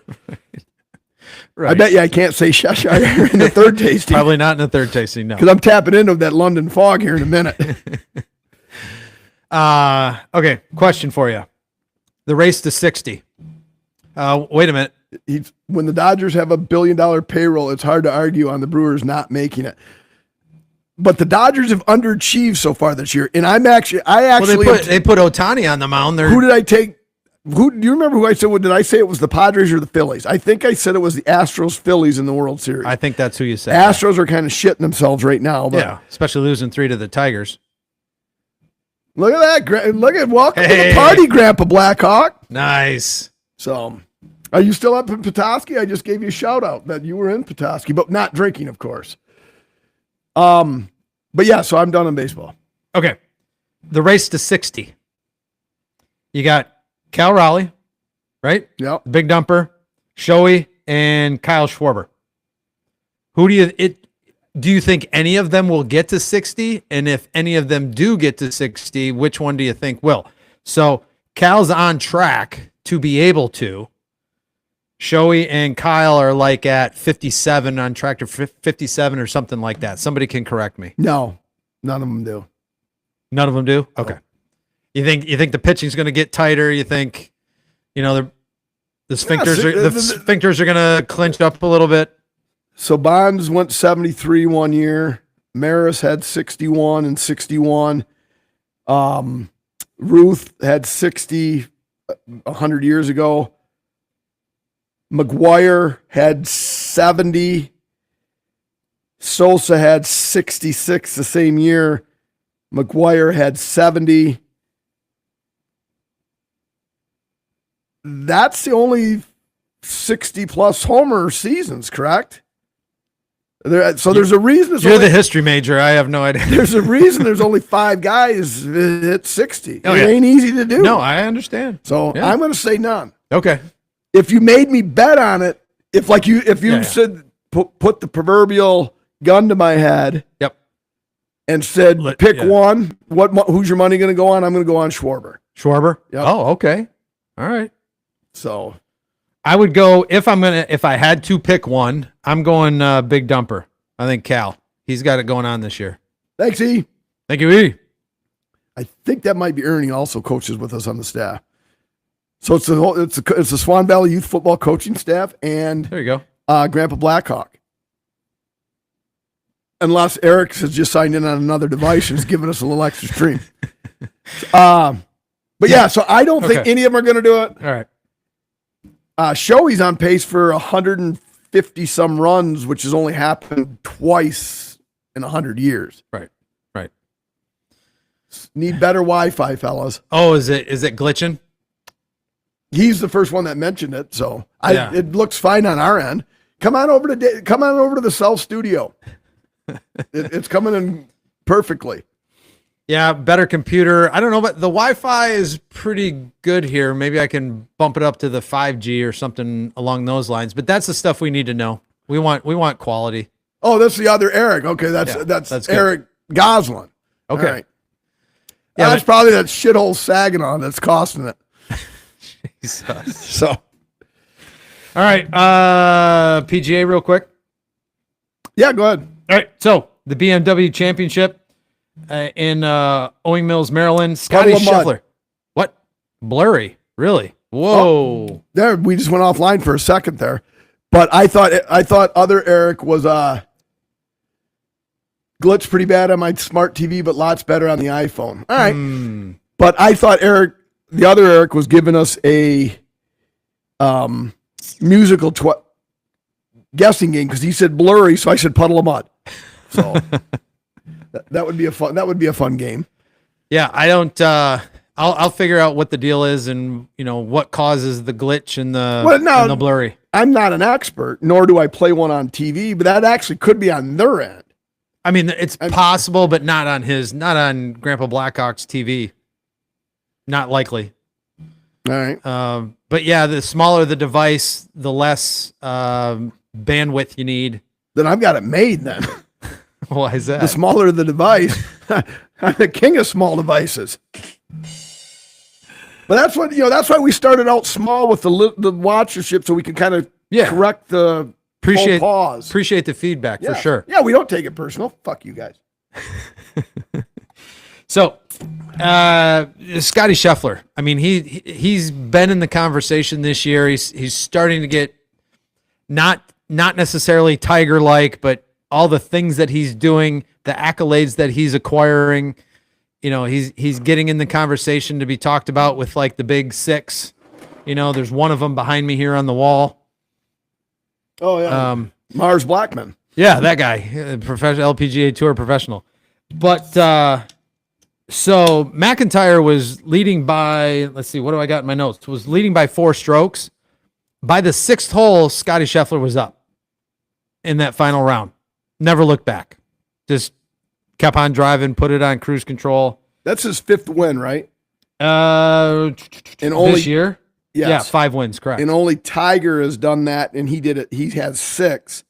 Right. I bet you I can't say Cheshire in the third tasting. Probably not in the third tasting, no. Because I'm tapping into that London fog here in a minute. Okay, question for you. The race to 60. Wait a minute. When the Dodgers have $1 billion payroll, it's hard to argue on the Brewers not making it. But the Dodgers have underachieved so far this year, and they put Ohtani on the mound. Who did I take? Do you remember who I said? Did I say it was the Padres or the Phillies? I think I said it was the Astros Phillies in the World Series. I think that's who you said. Astros are kind of shitting themselves right now. But yeah, especially losing 3 to the Tigers. Look at that! Welcome to the party, Grandpa Blackhawk. Nice. So, Are you still up in Petoskey? I just gave you a shout out that you were in Petoskey, but not drinking, of course. But yeah, so I'm done in baseball. Okay. The race to 60. You got Cal Raleigh, right? Yep. Big Dumper, Shoei, and Kyle Schwarber. Who do you think any of them will get to 60? And if any of them do get to 60, which one do you think will? So Cal's on track to be able to. Shoei and Kyle are like at 57, on track to 57 or something like that. Somebody can correct me. No, none of them do. None of them do? Okay. You think the pitching's going to get tighter? You think, the sphincters are going to clinch up a little bit? So Bonds went 73 one year. Maris had 61 and 61. Ruth had 60 100 years ago. McGuire had 70. Sosa had 66 the same year. McGuire had 70. That's the only 60-plus homer seasons, correct? There's a reason. You're the history major. I have no idea. There's a reason there's only 5 guys at 60. Oh, it ain't easy to do. No, I understand. So I'm going to say none. Okay. If you made me bet on it, if you said put the proverbial gun to my head, yep, and said pick one, who's your money going to go on? I'm going to go on Schwarber. Schwarber. Yep. Oh, okay. All right. So I would go if I had to pick one, I'm going Big Dumper. I think Cal. He's got it going on this year. Thanks, E. Thank you, E. I think that might be Ernie also coaches with us on the staff. So it's the Swan Valley Youth Football coaching staff and there you go. Grandpa Blackhawk. Unless Eric has just signed in on another device and is giving us a little extra stream. But yeah, so I don't think any of them are going to do it. All right. Shoei's on pace for 150 some runs, which has only happened twice in 100 years. Right. Need better Wi-Fi, fellas. Oh, is it glitching? He's the first one that mentioned it, so it looks fine on our end. Come on over to the South Studio. It's coming in perfectly. Yeah, better computer. I don't know, but the Wi-Fi is pretty good here. Maybe I can bump it up to the 5G or something along those lines. But that's the stuff we need to know. We want quality. Oh, that's the other Eric. Okay, that's Eric Goslin. Okay. All right. Yeah, that's probably that shithole Saginaw that's costing it. Jesus. So, all right, PGA real quick. Yeah, go ahead. All right, so the BMW Championship in Owing Mills, Maryland. Scotty Scheffler. What? Blurry? Really? Whoa. Oh, there, we just went offline for a second there, but I thought other Eric was glitched pretty bad on my smart TV, but lots better on the iPhone. All right, but I thought the other Eric was giving us a musical guessing game because he said blurry, so I said puddle of mud. So that would be a fun game. Yeah, I don't. I'll figure out what the deal is and what causes the glitch and the blurry. I'm not an expert, nor do I play one on TV, but that actually could be on their end. I mean, it's possible, but not on Grandpa Blackhawk's TV. Not likely. All right. But yeah, the smaller the device, the less bandwidth you need. Then I've got it made then. Why is that? The smaller the device, I'm the king of small devices. But that's what that's why we started out small with the watchership, so we can kind of correct the pause. Appreciate the feedback for sure. Yeah, we don't take it personal. Fuck you guys. So, Scotty Scheffler. I mean, he's been in the conversation this year. He's starting to get not necessarily Tiger-like, but all the things that he's doing, the accolades that he's acquiring. He's getting in the conversation to be talked about with like the big six. There's one of them behind me here on the wall. Oh yeah, Mars Blackman. Yeah, that guy, professional LPGA Tour professional. But so McIntyre was leading by, let's see, what do I got in my notes? Was leading by 4 strokes. By the 6th hole, Scotty Scheffler was up in that final round. Never looked back. Just kept on driving, put it on cruise control. That's his 5th win, right? And only, this year? Yes. Yeah, 5 wins, correct. And only Tiger has done that, and he did it. He has 6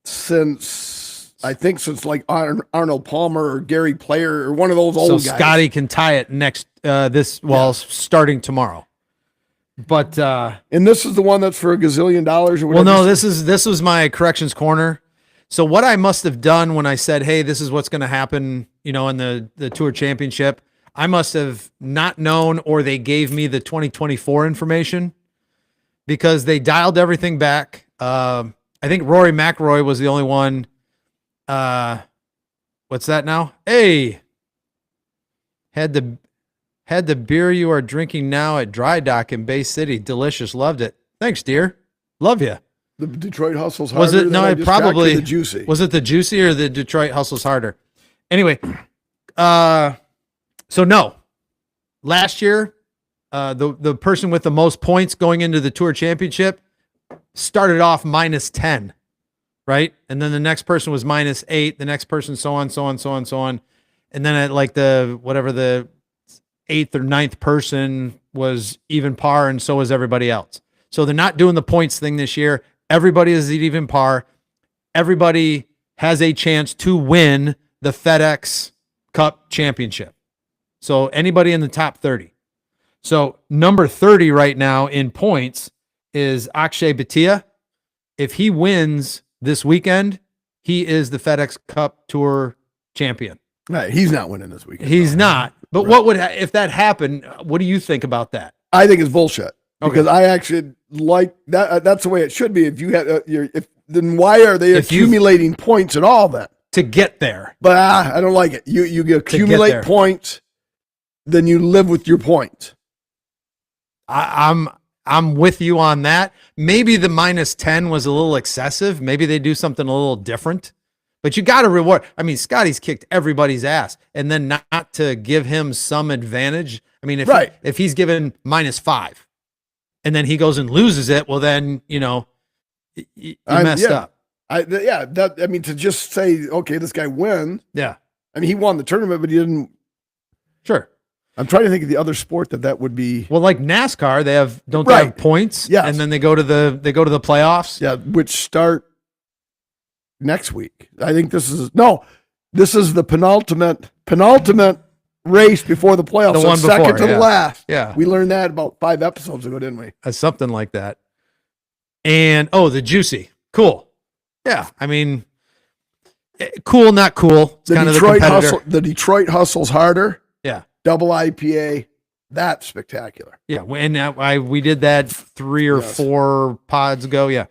since like Arnold Palmer or Gary Player or one of those old guys. So Scotty can tie it next starting tomorrow. But and this is the one that's for $1 gazillion or whatever. Well, no, this was my corrections corner. So what I must have done when I said, "Hey, this is what's going to happen," in the Tour Championship, I must have not known, or they gave me the 2024 information because they dialed everything back. I think Rory McIlroy was the only one. What's that now? Hey, had the beer you are drinking now at Dry Dock in Bay City. Delicious. Loved it. Thanks, dear. Love you. The Detroit Hustles Harder. Was it? No, it probably the Juicy. Was it the Juicy or the Detroit Hustles Harder? Anyway, so no. Last year, the person with the most points going into the Tour Championship started off -10, right? And then the next person was -8. The next person, so on, so on, so on, so on. And then at like the 8th or 9th person was even par, and so was everybody else. So they're not doing the points thing this year. Everybody is at even par. Everybody has a chance to win the FedEx Cup Championship. So anybody in the top 30. So number 30 right now in points is Akshay Bhatia. If he wins this weekend, he is the FedEx Cup Tour champion. Right, he's not winning this weekend. He's not. But what would if that happened? What do you think about that? I think it's bullshit because I actually like that. That's the way it should be. If you had, then why are they accumulating points at all then? To get there. But I don't like it. You accumulate points, then you live with your points. I'm with you on that. Maybe the -10 was a little excessive. Maybe they do something a little different. But you got to reward. I mean, Scotty's kicked everybody's ass, and then not to give him some advantage. I mean, if he's given -5, and then he goes and loses it, well, then you messed up. To just say, okay, this guy wins. Yeah. I mean, he won the tournament, but he didn't. Sure. I'm trying to think of the other sport that would be. Well, like NASCAR, they have they have points? Yes. And then they go to the playoffs. Yeah, which start next week. I think this is the penultimate race before the playoffs. The one before, second to the last. Yeah. We learned that about 5 episodes ago, didn't we? Something like that. And the Juicy. Cool. Yeah. I mean, cool, not cool. It's kind of the competitor. The Detroit Hustles Harder. Yeah. Double IPA. That's spectacular. Yeah. And we did that 3 or 4 pods ago. Yeah.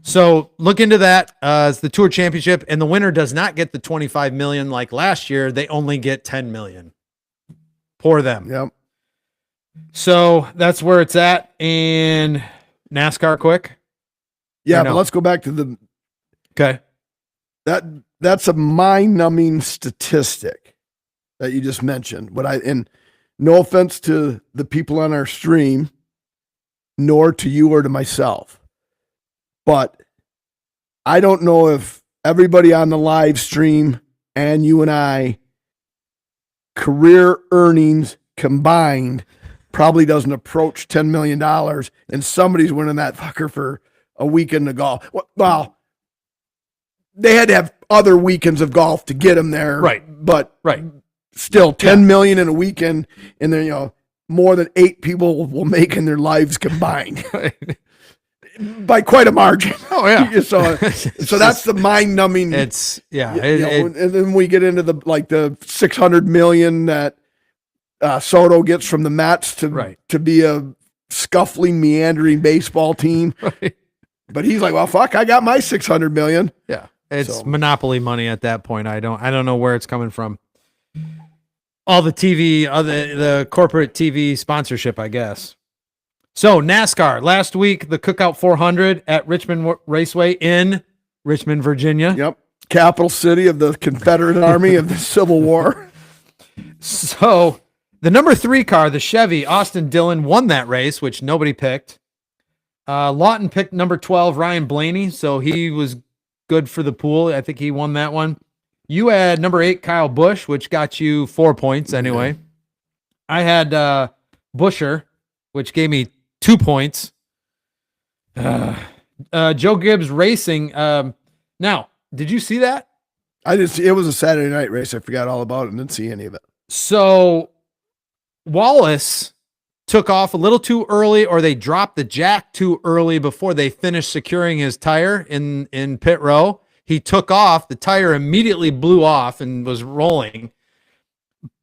So look into that. It's the Tour Championship, and the winner does not get the $25 million like last year. They only get $10 million. Poor them. Yep. So that's where it's at. And NASCAR, quick. Yeah, but let's go back to the. Okay. That's a mind-numbing statistic that you just mentioned. And no offense to the people on our stream, nor to you or to myself. But I don't know if everybody on the live stream and you and I, career earnings combined probably doesn't approach $10 million, and somebody's winning that fucker for a weekend of golf. Well, they had to have other weekends of golf to get them there. Right. But still $10 million in a weekend, and then, more than 8 people will make in their lives combined. By quite a margin. Oh yeah. So that's the mind numbing. It's and then we get into the $600 million that Soto gets from the Mets to be a scuffling, meandering baseball team. Right. But he's like, well, fuck, I got my $600 million. Yeah. It's monopoly money at that point. I don't know where it's coming from. All the TV, the corporate TV sponsorship, I guess. So NASCAR last week, the Cookout 400 at Richmond Raceway in Richmond, Virginia. Yep. Capital city of the Confederate Army of the Civil War. So the number 3 car, the Chevy Austin Dillon, won that race, which nobody picked. Lawton picked number 12, Ryan Blaney. So he was good for the pool. I think he won that one. You had number 8, Kyle Busch, which got you 4 points anyway. Okay. I had Busher, which gave me 2 points. Joe Gibbs Racing. Now, did you see that? I didn't see. It was a Saturday night race. I forgot all about it and didn't see any of it. So Wallace took off a little too early, or they dropped the jack too early before they finished securing his tire in pit row. He took off, the tire immediately blew off and was rolling.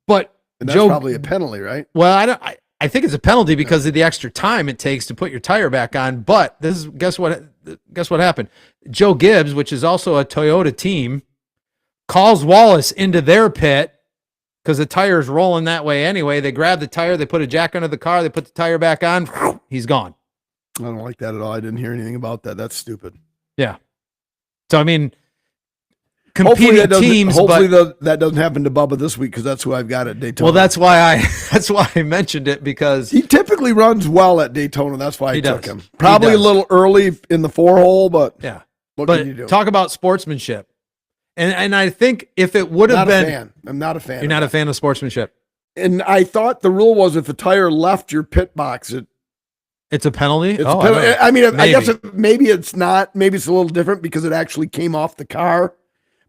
But And that's probably a penalty, right? well, I think it's a penalty because of the extra time it takes to put your tire back on. But this is guess what happened? Joe Gibbs, which is also a Toyota team, calls Wallace into their pit because the tire is rolling that way anyway. They grab the tire, they put a jack under the car, they put the tire back on, he's gone. I don't like that at all. I didn't hear anything about that. That's stupid. Yeah. So, I mean, competing teams. Hopefully that doesn't happen to Bubba this week because that's who I've got at Daytona. Well, that's why I mentioned it, because he typically runs well at Daytona. That's why I took does. him. Probably a little early in the 4-hole, but yeah. what But can you do? talk about sportsmanship. And I think if it would have been, I'm not a fan. you're not a fan of sportsmanship. And I thought the rule was if a tire left your pit box, It's a penalty. it's a penalty. I mean, I guess Maybe. maybe it's not. Maybe it's a little different because it actually came off the car.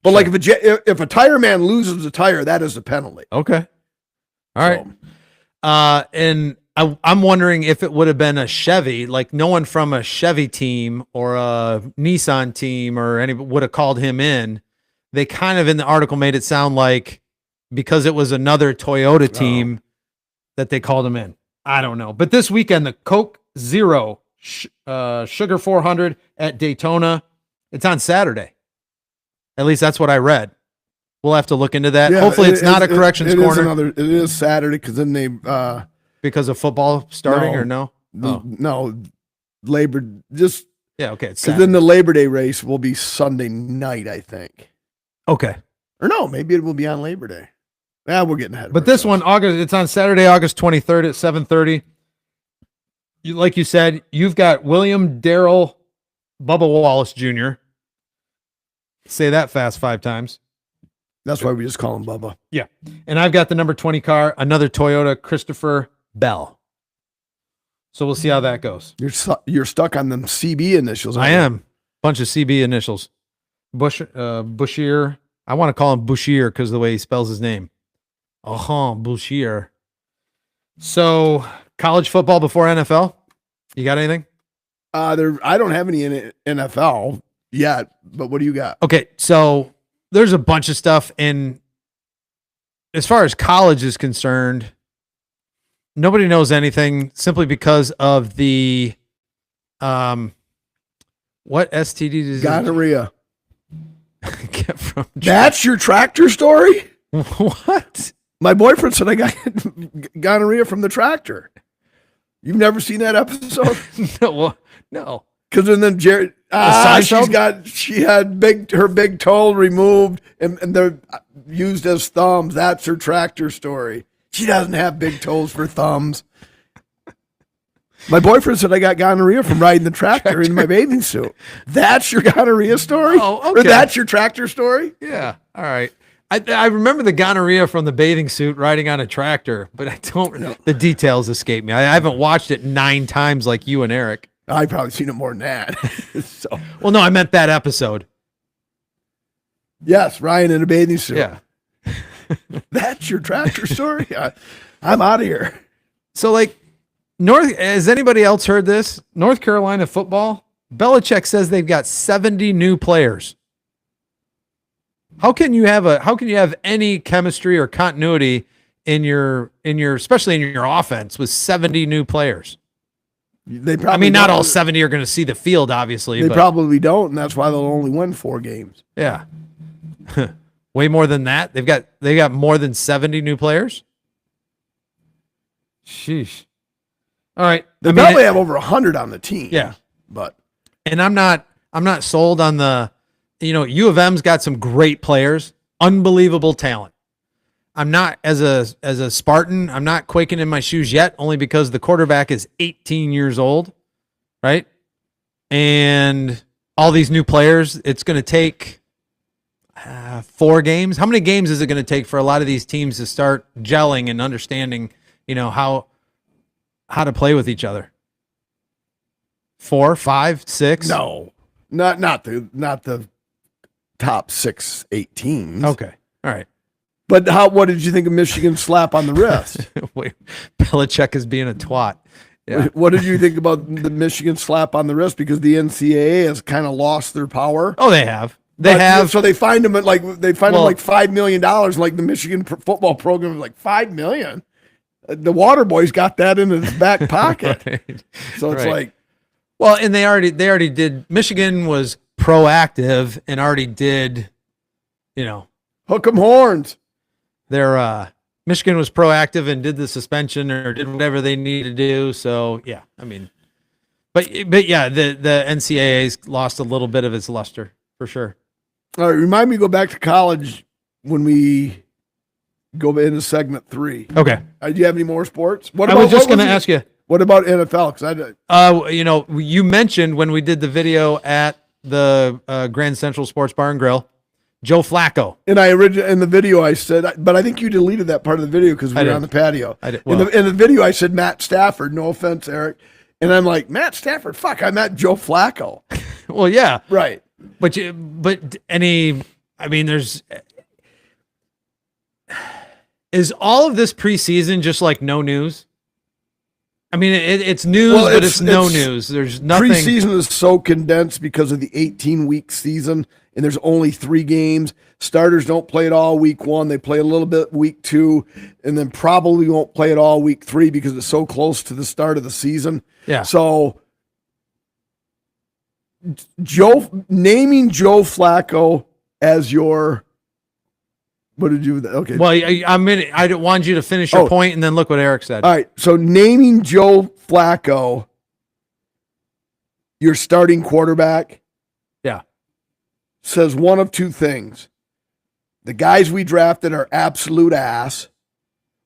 But like if a tire man loses a tire, that is a penalty. Okay. All right. And I'm wondering if it would have been a Chevy, like no one from a Chevy team or a Nissan team or any would have called him in. They kind of in the article made it sound like because it was another Toyota team that they called him in. I don't know. But this weekend, the Coke Zero Sugar 400 at Daytona, it's on Saturday. At least that's what I read. We'll have to look into that. Yeah, hopefully it's not a corrections corner. It is Saturday because then they because of football starting or no? No, Labor just Yeah, okay. It's because then the Labor Day race will be Sunday night, I think. okay. Or no, maybe it will be on Labor Day. Yeah, we're getting ahead of But this ourselves. one, it's on Saturday, August 23rd at 7:30. Like you said, you've got William Darrell Bubba Wallace Jr. Say that fast 5 times. That's why we just call him Bubba. Yeah. And I've got the number 20 car, another Toyota, Christopher Bell. So we'll see how that goes. You're stuck on them CB initials. I am. Bunch of CB initials. Bushier. I want to call him Bushier because of the way he spells his name. Bushier. So college football before NFL. You got anything? I don't have any in NFL yet, but what do you got? Okay, so there's a bunch of stuff, and as far as college is concerned, nobody knows anything simply because of the what STD disease Gonorrhea. get from That's your tractor story? what? My boyfriend said I got gonorrhea from the tractor. You've never seen that episode? No. Because then Jared, she had her big toe removed and they're used as thumbs. That's her tractor story. She doesn't have big toes for thumbs. My boyfriend said I got gonorrhea from riding the tractor in my bathing suit. That's your gonorrhea story? Oh, okay. Or that's your tractor story? Yeah. All right. I remember the gonorrhea from the bathing suit riding on a tractor, but I don't. The details escape me. I haven't watched it 9 times like you and Eric. I've probably seen it more than that. So, well, no, I meant that episode. yes, Ryan in a bathing suit. Yeah. That's your tractor story? I'm out of here. So, like, has anybody else heard this? North Carolina football, Belichick says they've got 70 new players. How can you have any chemistry or continuity in your especially in your offense with 70 new players? They probably I mean, not all 70 are going to see the field, obviously. They probably don't, and that's why they'll only win 4 games. Yeah. Way more than that. They've got more than 70 new players. Sheesh. All right. They probably have over 100 on the team. Yeah. But I'm not sold on the U of M's got some great players, unbelievable talent. I'm not as a Spartan, I'm not quaking in my shoes yet, only because the quarterback is 18 years old, right? and all these new players, it's going to take 4 games. How many games is it going to take for a lot of these teams to start gelling and understanding, how to play with each other? 4, 5, 6? No, not the top 6, 8 teams. Okay. All right. But what did you think of Michigan's slap on the wrist? Wait, Belichick is being a twat. Yeah. What did you think about the Michigan slap on the wrist? Because the NCAA has kind of lost their power. Oh, they have. They have. So they find him at like him like $5 million. Like the Michigan football program is like $5 million. The water boy's got that in his back pocket. Right. So it's like, well, and they already did. Michigan was proactive and already did, hook 'em horns. Their Michigan was proactive and did the suspension or did whatever they needed to do. So yeah, I mean, but yeah, the NCAA's lost a little bit of its luster for sure. All right, remind me to go back to college when we go into segment 3. Okay. Do you have any more sports? I was just going to ask you. What about NFL? Because you mentioned when we did the video at the Grand Central Sports Bar and Grill, Joe Flacco. And in the video I said, but I think you deleted that part of the video because we were on the patio. I did. In the video I said Matt Stafford. No offense, Eric. And I'm like, Matt Stafford? Fuck, I meant Joe Flacco. Well, yeah. Right. But there's. Is all of this preseason just like no news? I mean, it's news, but it's no news. There's nothing. Preseason is so condensed because of the 18-week season, and there's only 3 games. Starters don't play it all week 1. They play a little bit week 2, and then probably won't play it all week 3 because it's so close to the start of the season. Yeah. So naming Joe Flacco as your what did you okay? Well, I don't want you to finish your point and then look what Eric said. All right. So naming Joe Flacco your starting quarterback, says one of 2 things. The guys we drafted are absolute ass.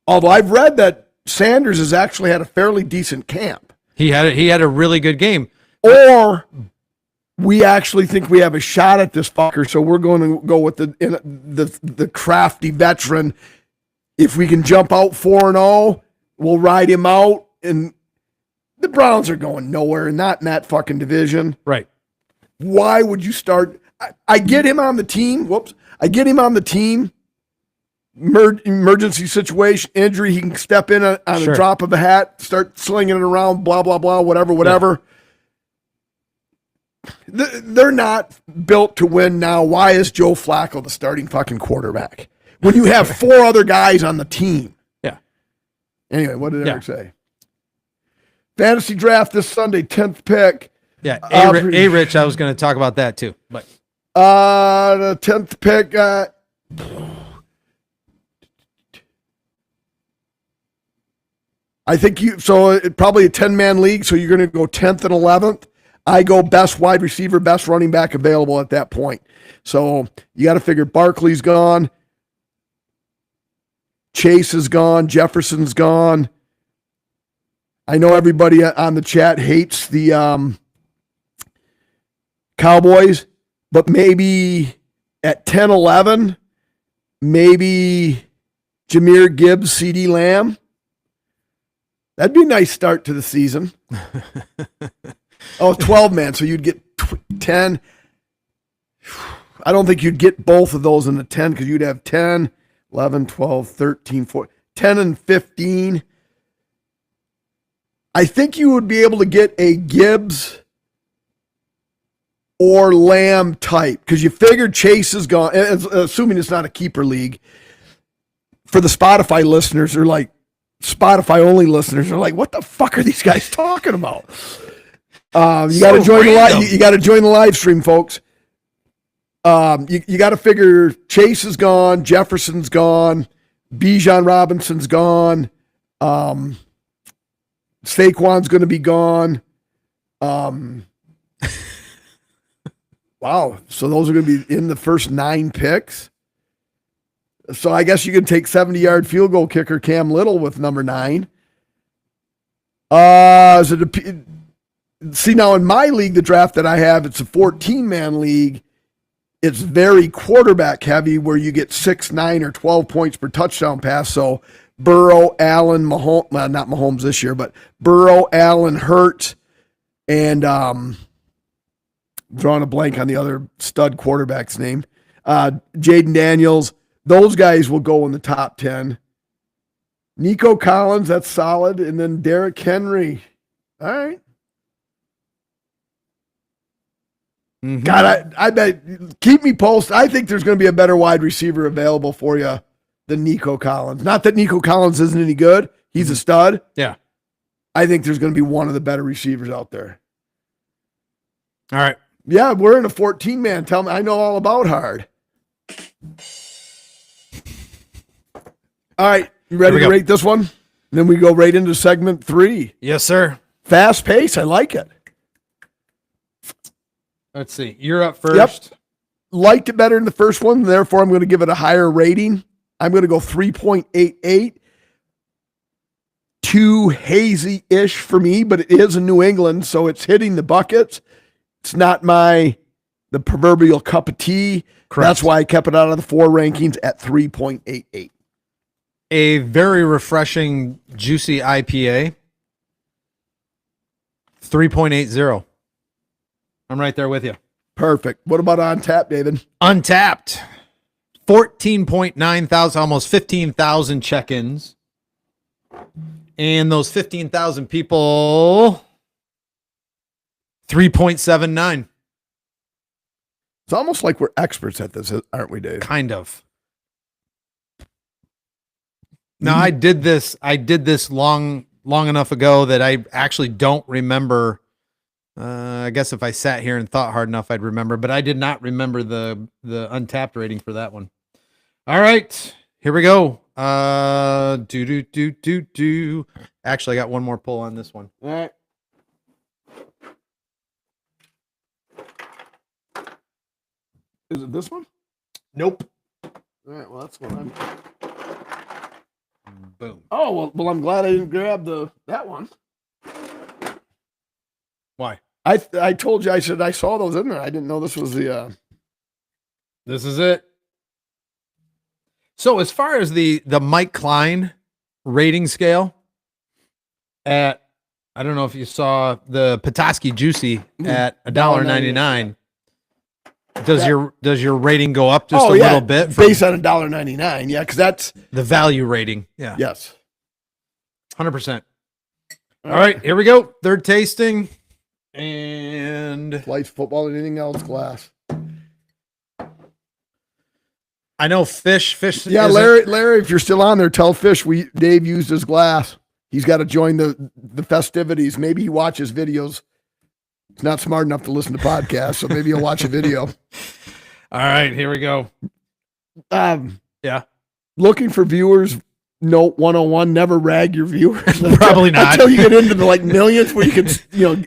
Although I've read that Sanders has actually had a fairly decent camp. He had a really good game. Or we actually think we have a shot at this fucker, so we're going to go with the crafty veteran. If we can jump out 4-0, we'll ride him out. And the Browns are going nowhere, not in that fucking division. Right. Why would you start? I get him on the team. I get him on the team. Emergency situation, injury, he can step in on a drop of a hat, start slinging it around, blah, blah, blah, whatever. Yeah. They're not built to win now. Why is Joe Flacco the starting fucking quarterback when you have 4 other guys on the team? Yeah. Anyway, what did Eric say? Fantasy draft this Sunday, 10th pick. Yeah, Rich, I was going to talk about that too. But the 10th pick, I think probably a 10-man league, so you're going to go 10th and 11th. I go best wide receiver, best running back available at that point. So you got to figure Barkley's gone. Chase is gone. Jefferson's gone. I know everybody on the chat hates the Cowboys, but maybe at 10, 11, maybe Jahmyr Gibbs, CeeDee Lamb. That'd be a nice start to the season. 12, man. So you'd get 10. I don't think you'd get both of those in the 10 because you'd have 10, 11, 12, 13, 14, 10 and 15. I think you would be able to get a Gibbs or Lamb type because you figured Chase is gone, assuming it's not a keeper league. For the Spotify listeners, or like Spotify only listeners, are like, what the fuck are these guys talking about? You got to join you got to join the live stream, folks. You got to figure Chase is gone, Jefferson's gone, Bijan Robinson's gone, Saquon's going to be gone. Wow, so those are going to be in the first 9 picks. So I guess you can take 70-yard field goal kicker Cam Little with number 9. See, now in my league, the draft that I have, it's a 14-man league. It's very quarterback heavy where you get 6, 9, or 12 points per touchdown pass. So Burrow, Allen, Mahomes, well, not Mahomes this year, but Burrow, Allen, Hurts, and drawing a blank on the other stud quarterback's name, Jaden Daniels. Those guys will go in the top 10. Nico Collins, that's solid. And then Derrick Henry. All right. Mm-hmm. God, I bet, keep me posted. I think there's going to be a better wide receiver available for you than Nico Collins. Not that Nico Collins isn't any good. He's a stud. Yeah. I think there's going to be one of the better receivers out there. All right. Yeah, we're in a 14-man. Tell me, I know all about hard. All right, you ready to rate this one? And then we go right into segment 3. Yes, sir. Fast pace, I like it. Let's see. You're up first. Yep. Liked it better in the first one, therefore I'm going to give it a higher rating. I'm going to go 3.88. Too hazy-ish for me, but it is in New England, so it's hitting the buckets. It's not the proverbial cup of tea. Correct. That's why I kept it out of the 4 rankings at 3.88. A very refreshing, juicy IPA. 3.80. I'm right there with you. Perfect. What about on tap, David? Untapped. 14.9 thousand, almost 15,000 check-ins. And those 15,000 people, 3.79. It's almost like we're experts at this, aren't we, Dave? Kind of. No, I did this long enough ago that I actually don't remember. I guess if I sat here and thought hard enough, I'd remember, but I did not remember the Untapped rating for that one. All right, here we go. Actually, I got one more pull on this one. All right. Is it this one? Nope. All right, well, that's what I'm... Boom. Oh, well, I'm glad I didn't grab that one. Why? I told you, I said I saw those in there. I didn't know this was the... This is it. So as far as the Mike Klein rating scale at, I don't know if you saw the Petoskey Juicy at $1.99. Does your rating go up just a little bit? Based on $1.99. Yeah, because that's the value rating. Yeah. Yes. 100%. All right, here we go. Third tasting. And lights, football, anything else, glass. I know Fish. Yeah, Larry, if you're still on there, tell Fish Dave used his glass. He's got to join the festivities. Maybe he watches videos. He's not smart enough to listen to podcasts, so maybe he'll watch a video. All right, here we go. Yeah. Looking for viewers. Note 101, never rag your viewers. Probably not. Until you get into the millions where you can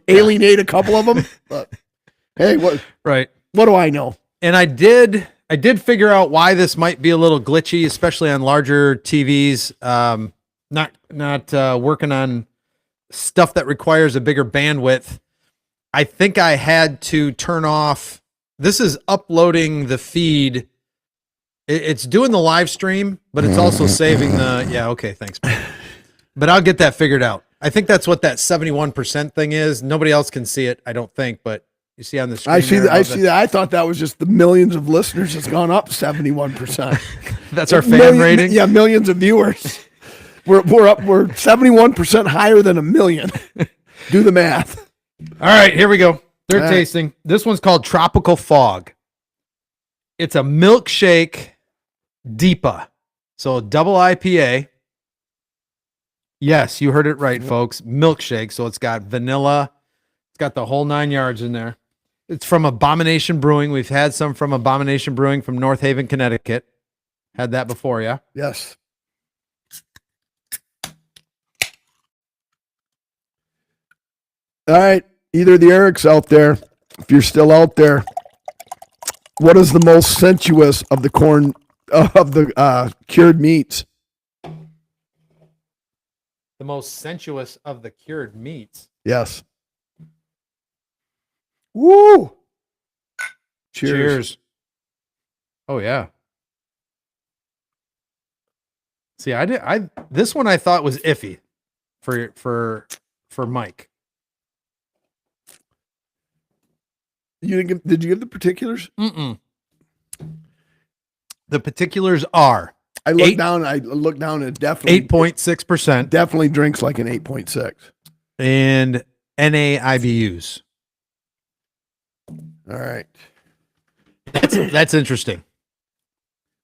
alienate a couple of them. But hey, what do I know? And I did figure out why this might be a little glitchy, especially on larger TVs. Not working on stuff that requires a bigger bandwidth. I think I had to turn off. This is uploading the feed. It's doing the live stream, but it's also saving the. Yeah, okay, thanks. But I'll get that figured out. I think that's what that 71% thing is. Nobody else can see it, I don't think, but you see on the screen. I see that. I thought that was just the millions of listeners. It's gone up 71%. That's our fan rating. Yeah, millions of viewers. We're 71% higher than a million. Do the math. All right, here we go. Third tasting. This one's called Tropical Fog. It's a milkshake Deepa. So a double IPA. Yes, you heard it right, folks. Milkshake. So it's got vanilla. It's got the whole 9 yards in there. It's from Abomination Brewing. We've had some from Abomination Brewing from North Haven, Connecticut. Had that before, yeah? Yes. All right. Either the Erics out there, if you're still out there, what is the most sensuous of the cured meats? The most sensuous of the cured meats. Yes. Woo! Cheers. Cheers. Oh yeah. See, this one I thought was iffy for Mike. Did you give the particulars? Mm-mm. The particulars are I looked down and it definitely 8.6%. Definitely drinks like an 8.6. And NAIBUs. All right. That's interesting.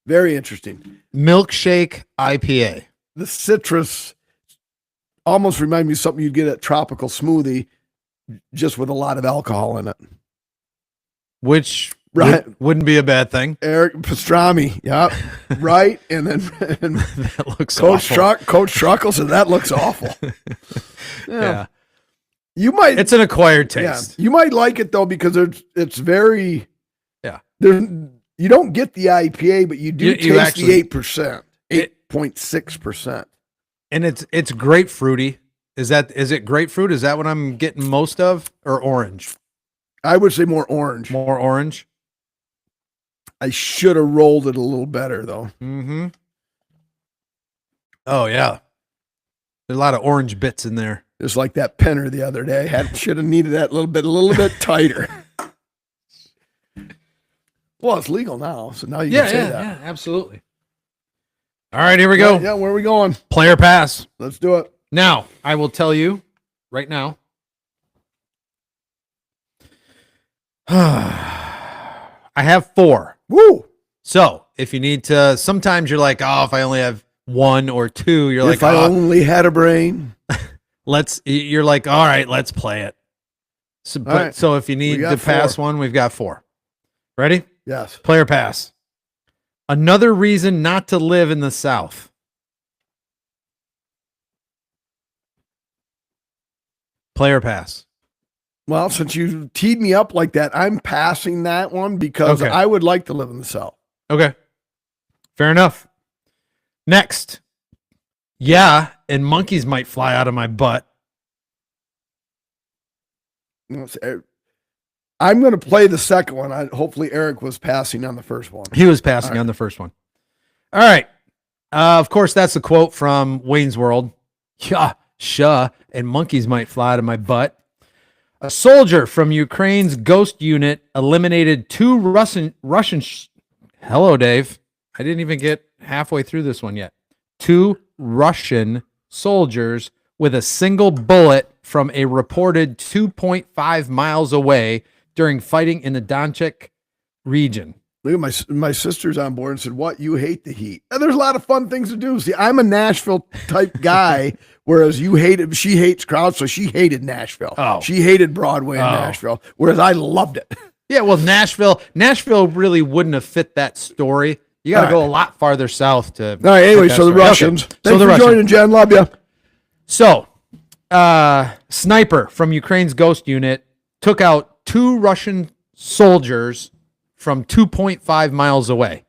Very interesting. Milkshake IPA. The citrus almost reminds me of something you'd get at Tropical Smoothie, just with a lot of alcohol in it. Which right. wouldn't be a bad thing. Eric Pastrami, yeah, right. And then that looks Coach awful. Coach Truckle said that looks awful. Yeah. You might. It's an acquired taste. Yeah, you might like it though because it's very. Yeah. You don't get the IPA, but you do taste actually, the 8%, 8.6%. And it's grapefruity. Is it grapefruit? Is that what I'm getting most of, or orange? I would say more orange. More orange. I should have rolled it a little better though. Mm-hmm. Oh yeah. There's a lot of orange bits in there. Just like that penner the other day. Should have needed that a little bit tighter. Well, it's legal now, so now you can say that. Yeah, absolutely. All right, here we go. Yeah, where are we going? Player pass. Let's do it. Now, I will tell you right now. I have 4. Woo! So, if you need to, sometimes you're like, oh, if I only have 1 or 2, you're if like, I only had a brain. You're like, all right, let's play it. So, right. So if you need to pass 1, we've got 4. Ready? Yes. Player pass. Another reason not to live in the South. Player pass. Well, since you teed me up like that, I'm passing that one because I would like to live in the South. Okay. Fair enough. Next. Yeah, and monkeys might fly out of my butt. I'm going to play the second one. Hopefully Eric was passing on the first one. He was passing on the first one. All right. Of course, that's a quote from Wayne's World. Yeah, and monkeys might fly out of my butt. A soldier from Ukraine's ghost unit eliminated 2 Russian. Hello, Dave. I didn't even get halfway through this one yet. 2 Russian soldiers with a single bullet from a reported 2.5 miles away during fighting in the Donetsk region. Look at my sister's on board and said, "What? You hate the heat?" And there's a lot of fun things to do. See, I'm a Nashville type guy, whereas she hates crowds, so she hated Nashville. Oh. She hated Broadway in Nashville, whereas I loved it. Yeah, well, Nashville really wouldn't have fit that story. You got to go a lot farther south to. All right. Anyway, so the Russians. Okay. Thanks for joining, Jen. Love you. So, sniper from Ukraine's ghost unit took out 2 Russian soldiers from 2.5 miles away.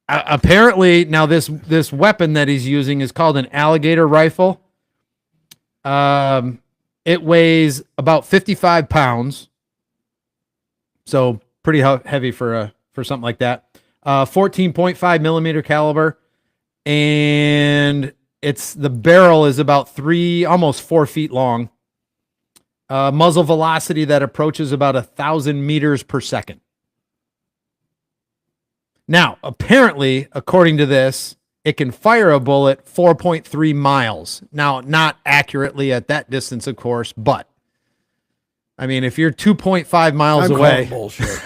Apparently, now this weapon that he's using is called an alligator rifle. It weighs about 55 pounds, so pretty heavy for something like that. 14.5 millimeter caliber, and the barrel is about almost 4 feet long. Muzzle velocity that approaches about 1,000 meters per second. Now, apparently, according to this, it can fire a bullet 4.3 miles. Now, not accurately at that distance, of course, but I mean, if you're 2.5 miles away, bullshit.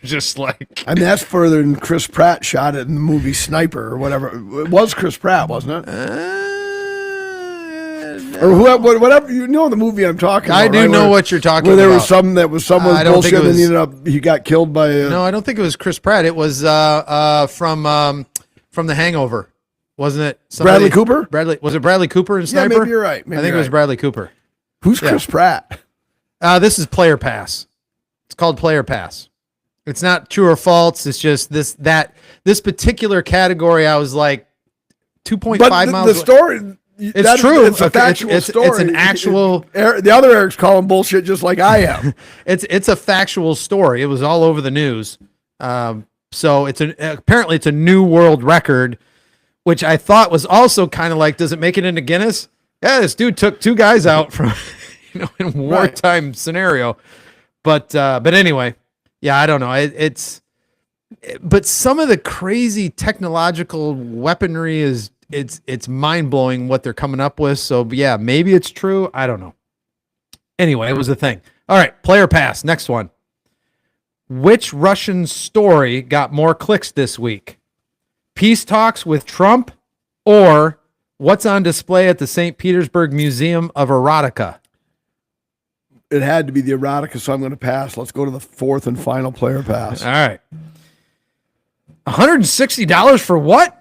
Just like, I mean, that's further than Chris Pratt shot it in the movie Sniper or whatever. It was Chris Pratt, wasn't it? Or whatever, the movie I'm talking about. I do know what you're talking about. Where there was some that was someone's bullshit and he got killed by No, I don't think it was Chris Pratt. It was from The Hangover. Wasn't it? Bradley Cooper? Was it Bradley Cooper in Sniper? Yeah, maybe you're right. I think it was Bradley Cooper. Who's Chris Pratt? This is Player Pass. It's called Player Pass. It's not true or false. It's just this particular category. I was like 2.5 miles. The story, It's true. It's a factual story. It's an actual. The other Eric's calling bullshit just like I am. It's a factual story. It was all over the news. So apparently it's a new world record, which I thought was also kind of like, does it make it into Guinness? Yeah, this dude took 2 guys out from, in wartime scenario. But anyway, yeah, I don't know. But some of the crazy technological weaponry it's mind blowing what they're coming up with. So yeah, maybe it's true. I don't know. Anyway, it was a thing. All right, player pass. Next one. Which Russian story got more clicks this week? Peace talks with Trump or what's on display at the St. Petersburg Museum of Erotica? It had to be the erotica, so I'm going to pass. Let's go to the 4th and final player pass. All right. $160 for what?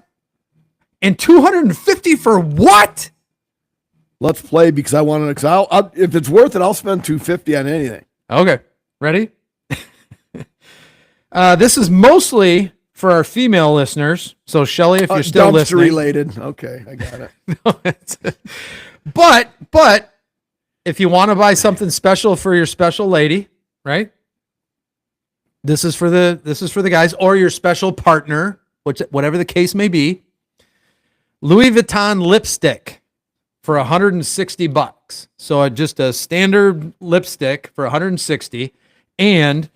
And $250 for what? Let's play because I want to. Because if it's worth it, I'll spend $250 on anything. Okay, ready? This is mostly for our female listeners. So Shelly, if you're still listening, related. Okay, I got it. but if you want to buy something special for your special lady, right? This is for the guys or your special partner, whatever the case may be. Louis Vuitton lipstick for $160. So just a standard lipstick for $160, and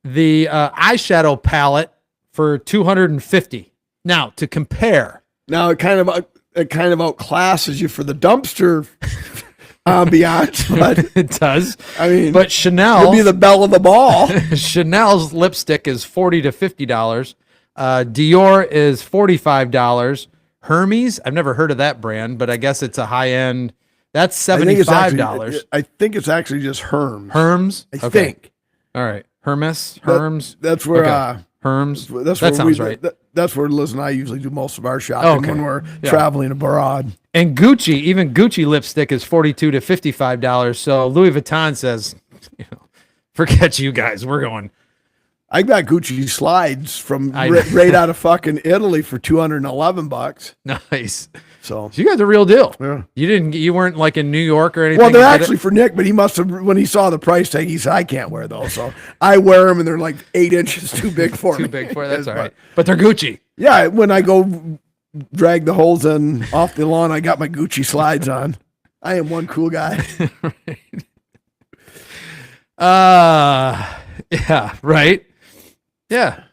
the eyeshadow palette for $250. Now to compare. Now it kind of outclasses you for the dumpster ambiance, but it does. I mean, but Chanel will be the belle of the ball. Chanel's lipstick is $40 to $50. Dior is $45. Hermes, I've never heard of that brand, but I guess it's a high end. That's $75. I think it's actually just Hermes. Hermes? I think. All right. Hermes. That's where Hermes. That sounds right. That's where Liz and I usually do most of our shopping when we're traveling abroad. And Gucci, even Gucci lipstick is $42 to $55. So Louis Vuitton says, forget you guys. We're going. I got Gucci slides from right out of fucking Italy for $211. Nice. So you guys are real deal. Yeah. You weren't like in New York or anything. Well, they're actually for Nick, but he must have, when he saw the price tag, he said, I can't wear those. So I wear them and they're like 8 inches too big for me. Too big for it. That's all right. But they're Gucci. Yeah. When I go drag the holes in off the lawn, I got my Gucci slides on. I am one cool guy. Yeah. Right. Yeah.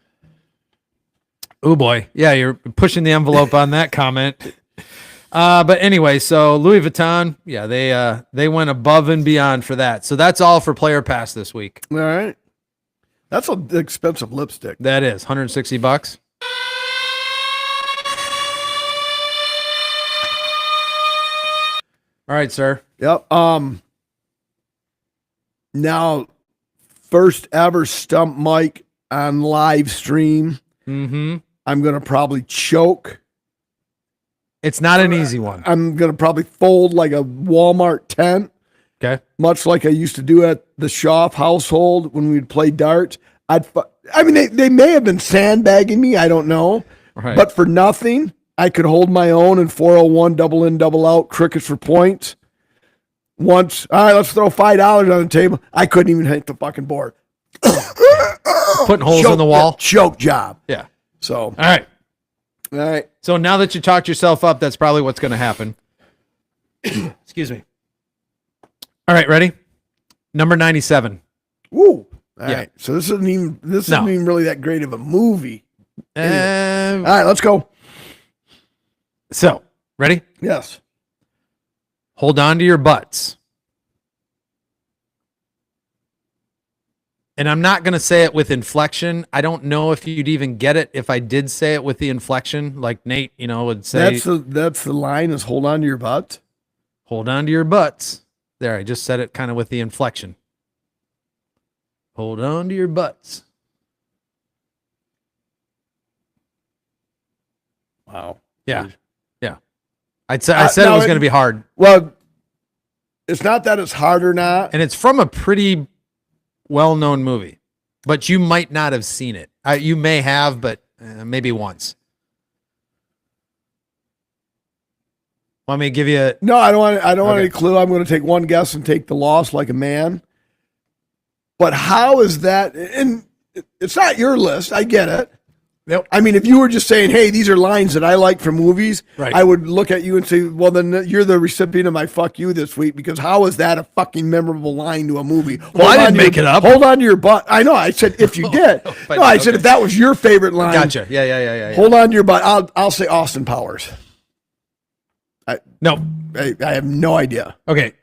Oh boy. Yeah. You're pushing the envelope on that comment. But anyway, so Louis Vuitton, yeah, they went above and beyond for that. So that's all for Player Pass this week. All right. That's an expensive lipstick. That is $160. All right, sir. Yep. Now, first ever stump mic on live stream. Mm-hmm. I'm going to probably choke. It's not an easy one. I'm going to probably fold like a Walmart tent. Okay. Much like I used to do at the Schaff household when we'd play darts. They may have been sandbagging me. I don't know. Right. But for nothing, I could hold my own in 401, double in, double out, crickets for points. Once, all right, let's throw $5 on the table. I couldn't even hit the fucking board. Putting holes in the wall. Choke job. Yeah. So. All right. All right. So now that you talked yourself up, that's probably what's going to happen. Excuse me. All right, ready? Number 97. Woo. All right. So this isn't even really that great of a movie. All right, let's go. So, ready? Yes. Hold on to your butts. And I'm not going to say it with inflection. I don't know if you'd even get it if I did say it with the inflection, like Nate, would say. That's the line is hold on to your butts. Hold on to your butts. There, I just said it kind of with the inflection. Hold on to your butts. Wow. Yeah. Yeah. I said it was going to be hard. Well, it's not that it's hard or not. And it's from a pretty well-known movie, but you might not have seen it. You may have, but maybe once. Want me to give you a... No, I don't want. I don't want Okay. any clue. I'm going to take one guess and take the loss like a man. But how is that? And it's not your list. I get it. Yep. I mean, if you were just saying, "Hey, these are lines that I like from movies," Right. I would look at you and say, "Well, then you're the recipient of my fuck you this week." Because how is that a fucking memorable line to a movie? Well, I didn't make it up. Hold on to your butt. I know. I said if you did. No, I said okay. if that was your favorite line. Gotcha. Yeah. Hold on to your butt. I'll say Austin Powers. No. I have no idea. Okay.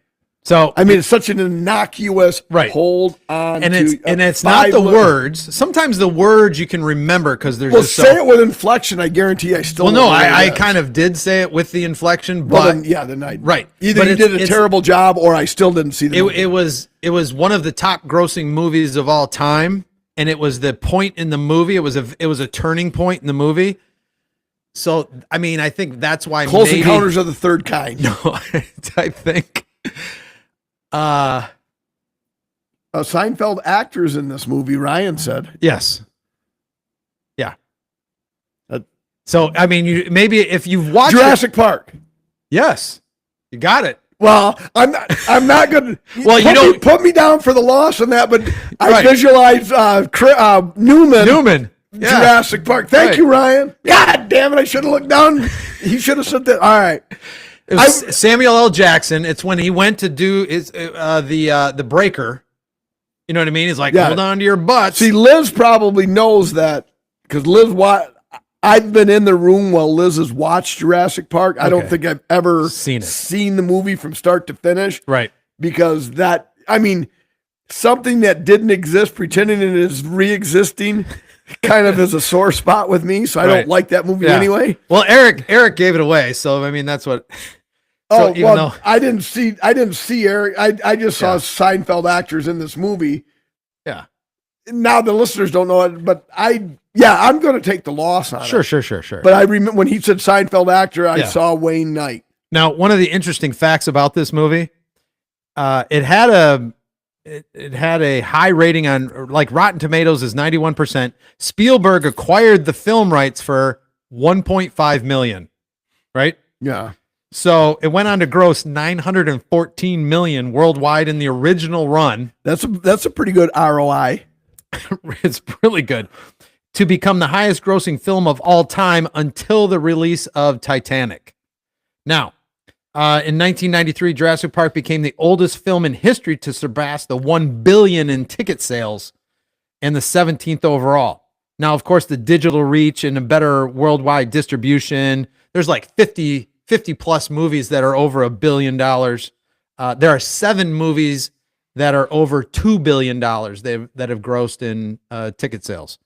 So I mean, it's such an innocuous Right. hold on and to it's not the words. Sometimes the words you can remember because there's Well, just say it with inflection. I guarantee I still. Well, no, know what I it is. kind of did say it with the inflection, Well, but then I right. Either But you did a it's- terrible job, or I still didn't see the movie. it was one of the top grossing movies of all time, and it was the point in the movie. It was a turning point in the movie. So I mean, I think that's why Close maybe, Encounters of the Third Kind. No, I think. Seinfeld actors in this movie. Ryan said. Yes. Yeah. Uh, So I mean, you maybe if you've watched Jurassic Park. yes, you got it. Well, I'm not going to. Well, you don't put me down for the loss on that, but I Right. visualize Newman. Yeah. Jurassic Park. Thank Right. you, Ryan. God damn it! I should have looked down. He should have said that. All right. It was Samuel L. Jackson. It's when he went to do the breaker. You know what I mean? He's like, Yeah. hold on to your butts. See, Liz probably knows that because I've been in the room while Liz has watched Jurassic Park. I don't Okay. think I've ever Seen it. the movie from start to finish. Right. Because something that didn't exist, pretending it is re-existing, kind of is a sore spot with me. So I Right. don't like that movie Yeah. anyway. Well, Eric gave it away. So, I mean, that's what. Oh, even well, though- I didn't see Eric. I just saw Yeah. Seinfeld actors in this movie. Yeah. Now the listeners don't know it, but I'm going to take the loss on it. Sure. But I remember when he said Seinfeld actor, I Yeah. saw Wayne Knight. Now, one of the interesting facts about this movie, it had a high rating on, like, Rotten Tomatoes is 91%. Spielberg acquired the film rights for $1.5 million, right? Yeah. So it went on to gross $914 million worldwide in the original run. That's a pretty good ROI. It's really good, to become the highest grossing film of all time until the release of Titanic. Now, in 1993, Jurassic Park became the oldest film in history to surpass the 1 billion in ticket sales and the 17th overall. Now, of course, the digital reach and a better worldwide distribution, there's like 50 plus movies that are over $1 billion. There are 7 movies that are over $2 billion that have grossed in ticket sales.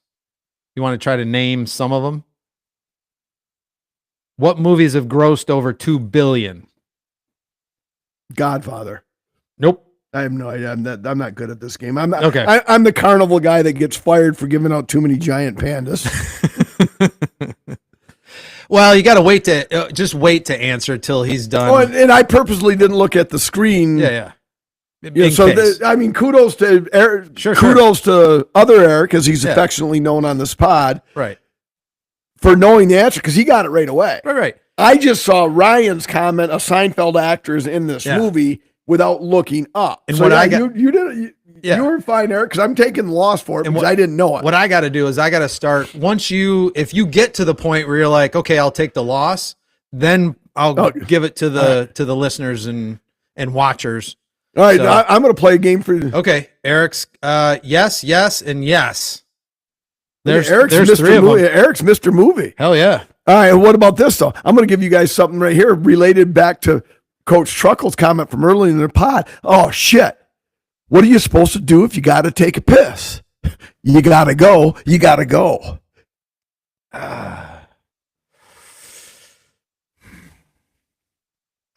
You want to try to name some of them? What movies have grossed over $2 billion? Godfather. Nope. I have no idea. I'm not good at this game. I'm not, Okay. I'm the carnival guy that gets fired for giving out too many giant pandas. Well, you got to wait to answer till he's done. Oh, and I purposely didn't look at the screen. Yeah. Yeah, In so case. kudos to Eric. Sure. Kudos to other Eric, as he's Yeah. affectionately known on this pod, Right. for knowing the answer because he got it right away. Right. I just saw Ryan's comment of Seinfeld actors in this Yeah. movie without looking up. And so what yeah, I got- you were fine, Eric, because I'm taking the loss for it And because I didn't know it. What I got to do is I got to start if you get to the point where you're like, okay, I'll take the loss, then I'll give it to the listeners and watchers. All right, so- I'm going to play a game for you. Okay, Eric's yes, and yes. Eric's there's Mr. 3 of Movie. them. Eric's Mr. Movie. Hell yeah. All right, what about this, though? I'm going to give you guys something right here related back to Coach Truckle's comment from earlier in the pod. Oh, shit. What are you supposed to do if you got to take a piss? You got to go. You got to go.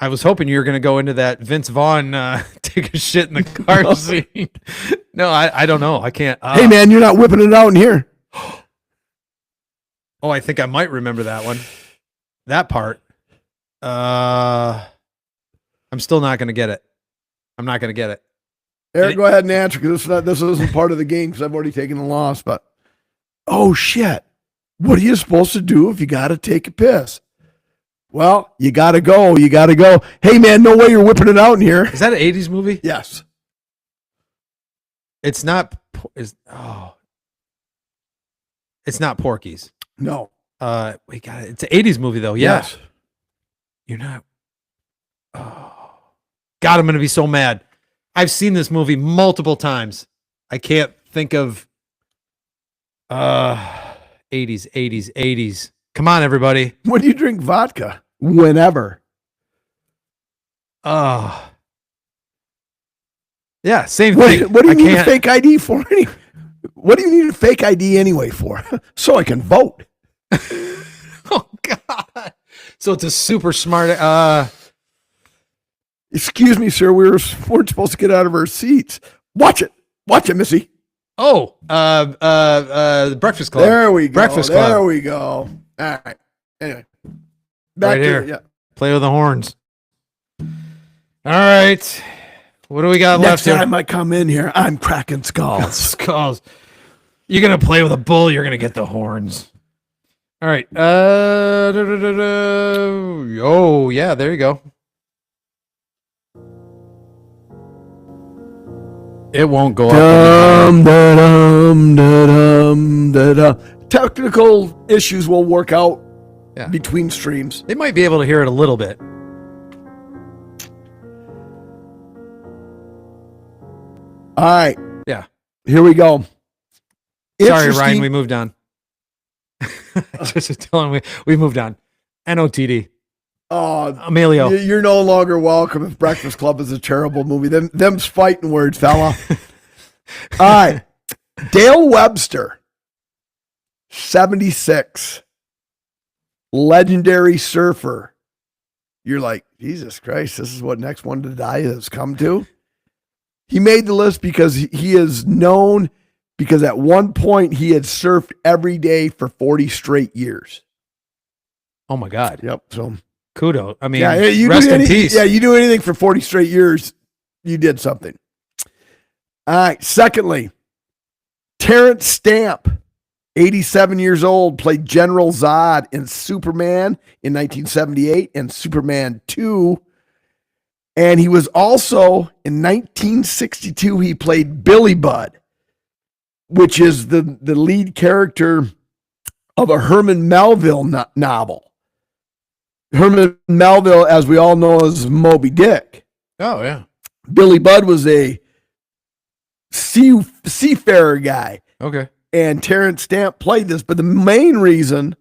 I was hoping you were going to go into that Vince Vaughn take a shit in the car scene. No, I don't know. I can't. Hey, man, you're not whipping it out in here. Oh, I think I might remember that one. That part. I'm still not going to get it. I'm not going to get it. Eric, go ahead and answer because this isn't part of the game because I've already taken the loss. But, oh, shit. What are you supposed to do if you got to take a piss? Well, you got to go. You got to go. Hey, man, no way you're whipping it out in here. Is that an 80s movie? Yes. It's not. It's not Porky's. No. We got it. It's an 80s movie though. Yeah. Yes. You're not. Oh, God, I'm going to be so mad. I've seen this movie multiple times. I can't think of 80s. Come on, everybody. When do you drink vodka? Whenever. Yeah, same What, thing. what do you I need a can't- fake ID for? What do you need a fake ID anyway for? So I can vote. Oh God. So it's a super smart Excuse me, sir. weren't supposed to get out of our seats. Watch it, Missy. the Breakfast Club. There we go. Breakfast Club. There we go. All right. Anyway, back Right to- here. Yeah. Play with the horns. All right. What do we got Next left time here? I come in here, I'm cracking skulls. Skulls. You're gonna play with a bull. You're gonna get the horns. All right. Oh yeah, there you go. It won't go up. Dum, da-dum, da-dum, da-dum. Technical issues will work out Yeah. between streams. They might be able to hear it a little bit. All right. Yeah. Here we go. Sorry, Interesting- Ryan. We moved on. Just telling we moved on. NOTD. Oh, Emilio. you're no longer welcome if Breakfast Club is a terrible movie. Them's fighting words, fella. All right. Dale Webster, 76. Legendary surfer. You're like, Jesus Christ, this is what next one to die has come to. He made the list because he is known because at one point he had surfed every day for 40 straight years. Oh my God. Yep. So Kudos. I mean, yeah, you rest do in peace. Yeah, you do anything for 40 straight years, you did something. All right. Secondly, Terrence Stamp, 87 years old, played General Zod in Superman in 1978 and Superman 2. And he was also, in 1962, he played Billy Budd, which is the lead character of a Herman Melville novel. Herman Melville, as we all know, is Moby Dick. Oh yeah. Billy Budd was a seafarer guy, Okay. and Terrence Stamp played this. But the main reason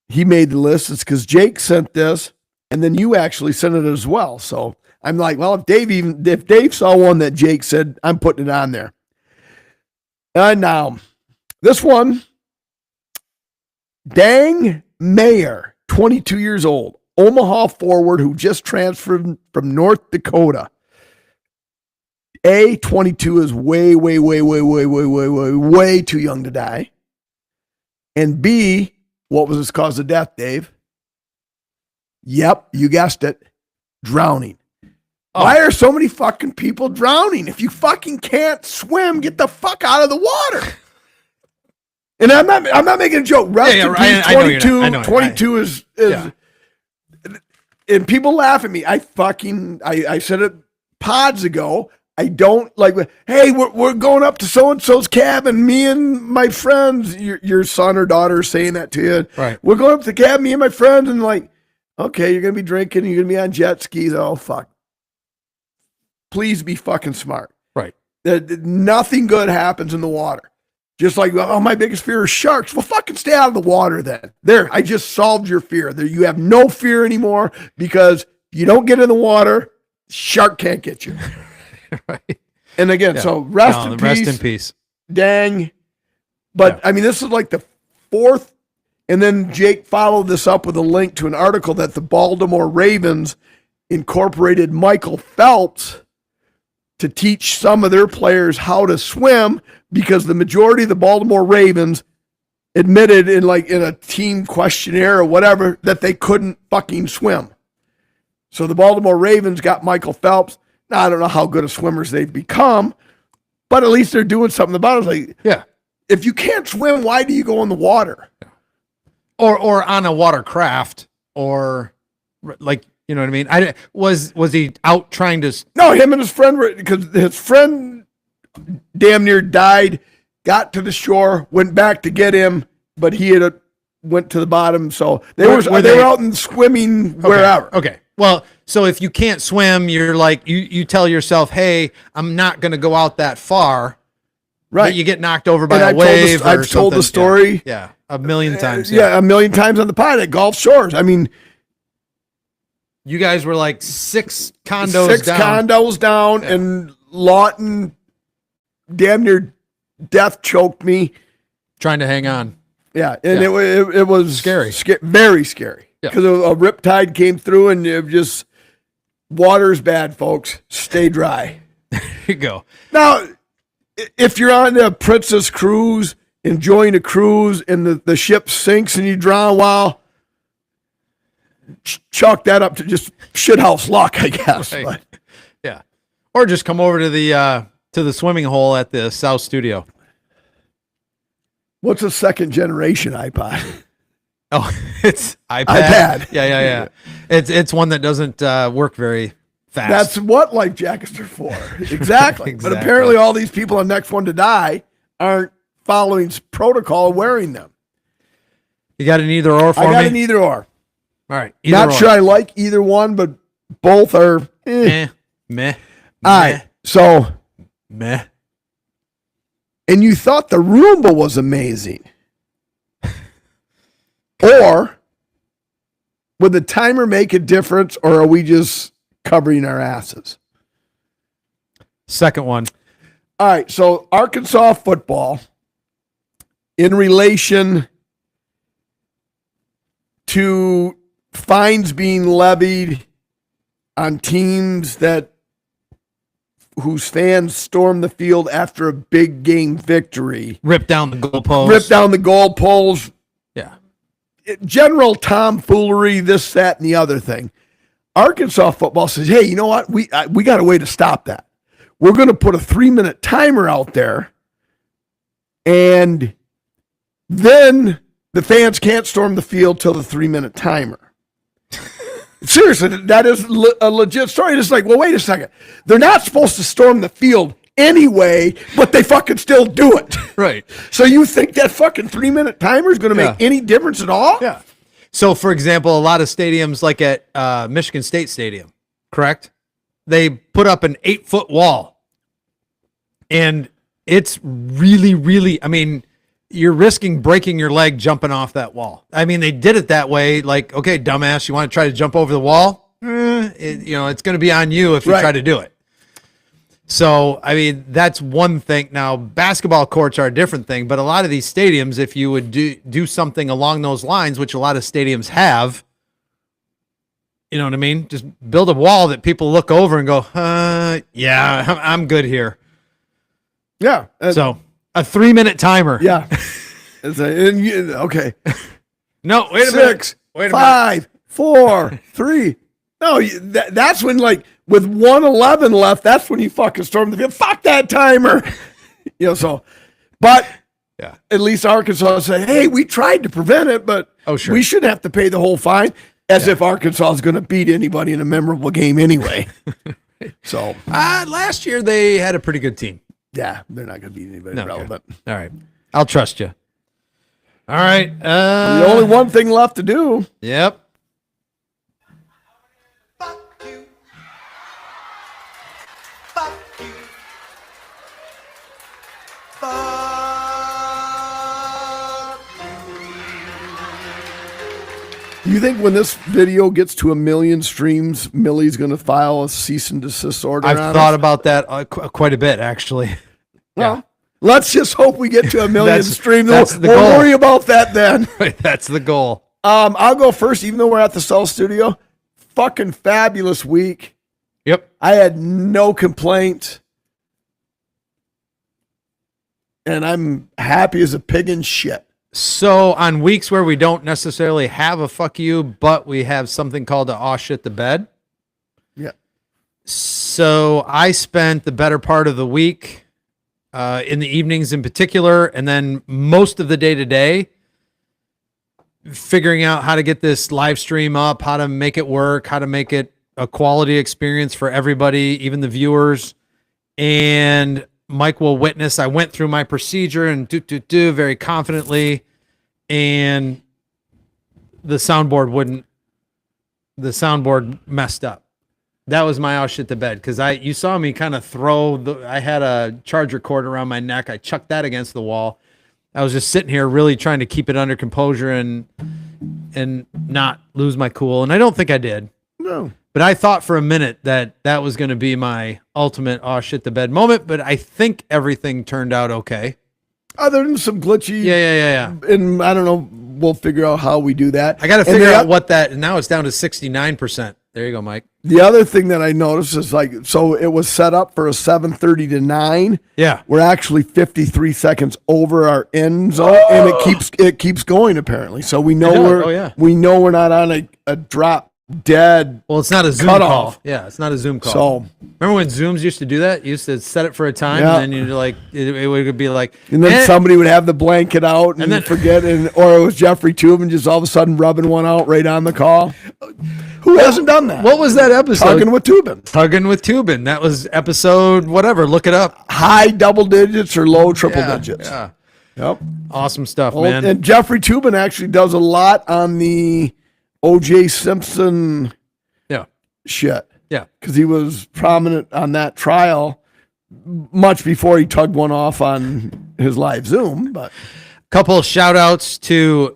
he made the list is because Jake sent this, and then you actually sent it as well. So I'm like, well, if Dave saw one that Jake said, I'm putting it on there. And now, this one, Dang Mayer, 22 years old, Omaha forward who just transferred from North Dakota. A, 22 is way too young to die. And B, what was his cause of death, Dave? Yep, you guessed it. Drowning. Oh. Why are so many fucking people drowning? If you fucking can't swim, get the fuck out of the water. And I'm not making a joke. Rest in peace, I know you're not. 22, I know. 22 is Yeah. and people laugh at me. I said it pods ago. I don't like, hey, we're going up to so-and-so's cabin. Me and my friends, your son or daughter is saying that to you. Right. We're going up to the cabin, me and my friends, and like, okay, you're going to be drinking. You're going to be on jet skis. Oh, fuck. Please be fucking smart. Right. Nothing good happens in the water. Just like, oh, my biggest fear is sharks. Well, fucking stay out of the water then. There, I just solved your fear. There, you have no fear anymore because you don't get in the water, shark can't get you. Right. And again, so rest in peace. Dang. But I mean, this is like the fourth. And then Jake followed this up with a link to an article that the Baltimore Ravens incorporated Michael Phelps to teach some of their players how to swim because the majority of the Baltimore Ravens admitted in a team questionnaire or whatever that they couldn't fucking swim. So the Baltimore Ravens got Michael Phelps. Now, I don't know how good of swimmers they've become, but at least they're doing something about it. It's like, Yeah. if you can't swim, why do you go in the water? Or on a watercraft. or like, you know what I mean? Was he out trying to? No, him and his friend were, because his friend damn near died, got to the shore, went back to get him, but he had went to the bottom. So they were out and swimming wherever. Okay. Well, so if you can't swim, you're like, you tell yourself, hey, I'm not going to go out that far. Right. But you get knocked over by And a wave. I've told the story. Yeah. A million times. Yeah. A million times on the pod at Gulf Shores. I mean, you guys were like six condos down. And Lawton damn near death choked me. Trying to hang on. Yeah. And it was scary. Very scary. Because a riptide came through and it just, water's bad, folks. Stay dry. There you go. Now, if you're on a Princess cruise, enjoying a cruise, and the ship sinks and you drown, well, chalk that up to just shithouse luck, I guess. Right. But. Yeah. Or just come over to the swimming hole at the South Studio. What's a second generation iPod? Oh, it's iPad. Yeah. It's one that doesn't work very fast. That's what life jackets are for. Exactly. But apparently all these people on Next One to Die aren't following protocol wearing them. You got an either or for me? I got an either or. All right. Not sure I like either one, but both are meh. All right. So meh. And you thought the Roomba was amazing. Or would the timer make a difference, or are we just covering our asses? Second one. All right, so Arkansas football in relation to fines being levied on teams whose fans storm the field after a big game victory. Rip down the goalposts. Yeah. General tomfoolery, this, that, and the other thing. Arkansas football says, hey, you know what? We got a way to stop that. We're going to put a 3-minute timer out there, and then the fans can't storm the field till the 3-minute timer. Seriously, that is a legit story. It's like, well, wait a second. They're not supposed to storm the field anyway, but they fucking still do it. Right. So you think that fucking 3-minute timer is going to make any difference at all? Yeah. So, for example, a lot of stadiums, like at Michigan State Stadium, correct? They put up an 8-foot wall. And it's really, really, I mean, you're risking breaking your leg jumping off that wall. I mean, they did it that way. Like, okay, dumbass, you want to try to jump over the wall? It's going to be on you if you try to do it. So, I mean, that's one thing. Now, basketball courts are a different thing, but a lot of these stadiums, if you would do something along those lines, which a lot of stadiums have, you know what I mean? Just build a wall that people look over and go, yeah, I'm good here. Yeah. So, a 3-minute timer. Yeah. Okay. No, wait a minute. 6, 5, 4, 3. No, that's when, like, with 1:11 left, that's when you fucking storm the field. Fuck that timer. But at least Arkansas say, hey, we tried to prevent it, but we shouldn't have to pay the whole fine, as if Arkansas is going to beat anybody in a memorable game anyway. So last year they had a pretty good team. Yeah, they're not going to beat anybody relevant. All right. I'll trust you. All right. The only one thing left to do. Yep. Fuck you. Fuck you. Fuck you. You think when this video gets to 1 million streams, Millie's going to file a cease and desist order? I've thought about that quite a bit, actually. Well, let's just hope we get to 1 million streams. That's the goal. We'll worry about that then. Right, that's the goal. I'll go first, even though we're at the South Studio. Fucking fabulous week. Yep. I had no complaints. And I'm happy as a pig in shit. So on weeks where we don't necessarily have a fuck you, but we have something called a aw shit the bed. Yeah. So I spent the better part of the week in the evenings in particular, and then most of the day today figuring out how to get this live stream up, how to make it work, how to make it a quality experience for everybody, even the viewers. And Mike will witness. I went through my procedure and do very confidently, and the soundboard messed up. That was my shit the bed, because you saw me kind of I had a charger cord around my neck. I chucked that against the wall. I was just sitting here really trying to keep it under composure and not lose my cool. And I don't think I did. No. But I thought for a minute that was going to be my ultimate shit the bed moment, but I think everything turned out okay. Other than some glitchy. Yeah. And I don't know, we'll figure out how we do that. I got to figure out what that, now it's down to 69%. There you go, Mike. The other thing that I noticed is so it was set up for a 7:30 to 9. Yeah. We're actually 53 seconds over our end zone, and it keeps going apparently. So we know we're not on a drop dead. Well, it's not a Zoom call. Yeah, it's not a Zoom call. So remember when Zooms used to do that? You used to set it for a time, and then you'd it would be like, and then somebody would have the blanket out and then forget, or it was Jeffrey Tubin just all of a sudden rubbing one out right on the call. Who hasn't done that? What was that episode? Tugging with Tubin. Tugging with Tubin. That was episode whatever. Look it up. High double digits or low triple digits. Yeah. Yep. Awesome stuff, man. And Jeffrey Tubin actually does a lot on the O.J. Simpson shit. Yeah. Because he was prominent on that trial much before he tugged one off on his live Zoom. But couple of shout outs to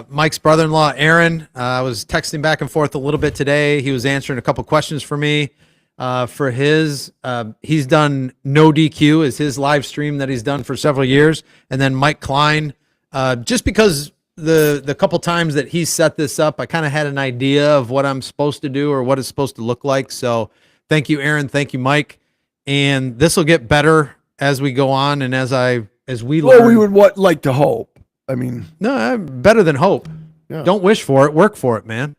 Mike's brother-in-law, Aaron. I was texting back and forth a little bit today. He was answering a couple questions for me. For his, he's done No DQ is his live stream that he's done for several years. And then Mike Klein, just because the couple times that he set this up, I kind of had an idea of what I'm supposed to do or what it's supposed to look like. So thank you, Aaron. Thank you, Mike. And this will get better as we go on and as we learn. Well, we would like to hope. I mean, no, better than hope. Yeah. Don't wish for it. Work for it, man.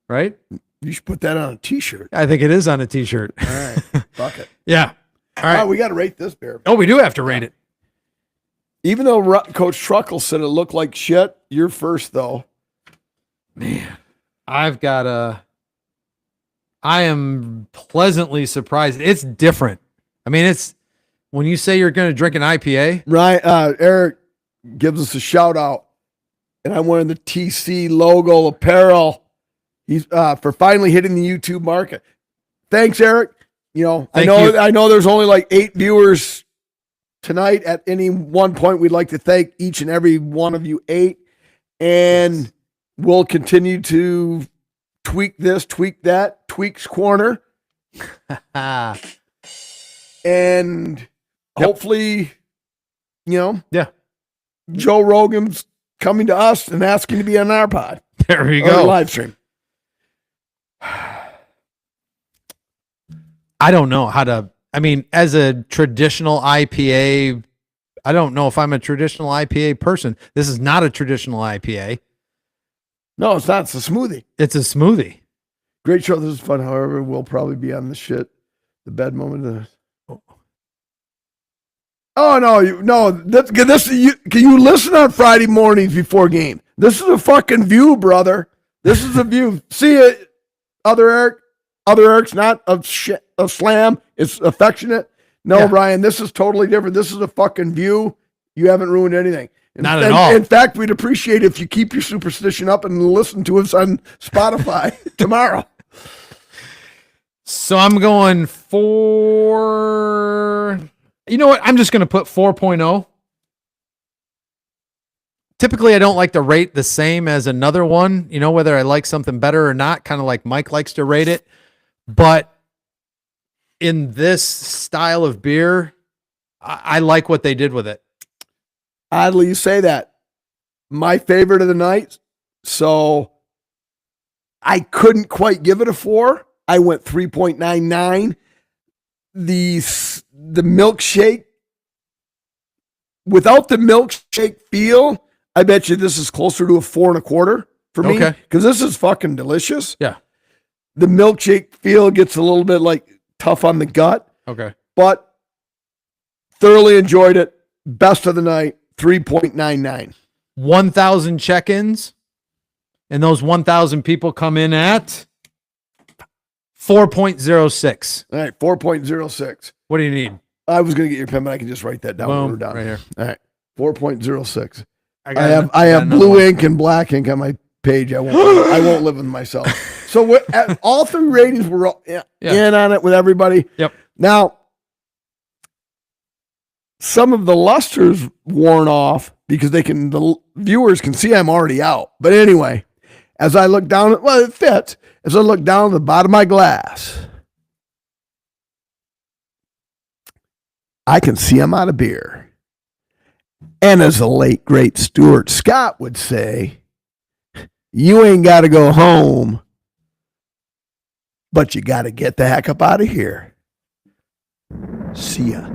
Right? You should put that on a T-shirt. I think it is on a T-shirt. All right. Fuck it. Yeah. All right. We got to rate this beer. Oh, we do have to rate it. Even though Coach Truckle said it looked like shit, you're first, though. Man, I am pleasantly surprised. It's different. I mean, it's when you say you're going to drink an IPA. Right. Eric gives us a shout out, and I'm wearing the TC logo apparel. He's for finally hitting the YouTube market. Thanks, Eric. I know there's only like 8 viewers tonight. At any one point, we'd like to thank each and every one of you 8, and we'll continue to tweak this, tweak that, tweaks corner, and hopefully, Joe Rogan's coming to us and asking to be on our pod. There you go. Live stream. I don't know how to. I mean, as a traditional IPA, I don't know if I'm a traditional IPA person. This is not a traditional IPA. No, it's not. It's a smoothie. It's a smoothie. Great show. This is fun. However, we'll probably be on the bed moment. Oh no! Can you listen on Friday mornings before game? This is a fucking view, brother. This is a view. See it, other Eric. Other Eric's not a slam. It's affectionate. No, yeah. Brian, this is totally different. This is a fucking view. You haven't ruined anything. Not at all. In fact, we'd appreciate if you keep your superstition up and listen to us on Spotify tomorrow. So I'm going for, you know what? I'm just going to put 4.0. Typically, I don't like to rate the same as another one, whether I like something better or not, kind of like Mike likes to rate it. But in this style of beer, I like what they did with it. Oddly, you say that. My favorite of the night. So I couldn't quite give it a 4. I went 3.99. The milkshake, without the milkshake feel, I bet you this is closer to a 4.25 for me. Okay. Because this is fucking delicious. Yeah. The milkshake feel gets a little bit tough on the gut. Okay. But thoroughly enjoyed it. Best of the night, 3.99. 1,000 check-ins, and those 1,000 people come in at 4.06. All right, 4.06. What do you need? I was going to get your pen, but I can just write that down. when Boom, we're done. right here. All right, 4.06. I got have another blue one. ink and black ink on my page. I won't live with myself. So all three ratings were in on it with everybody. Yep. Now, some of the luster's worn off because the viewers can see I'm already out. But anyway, as I look down, it fits. As I look down at the bottom of my glass, I can see I'm out of beer. And as the late, great Stuart Scott would say, you ain't got to go home, but you got to get the heck up out of here. See ya.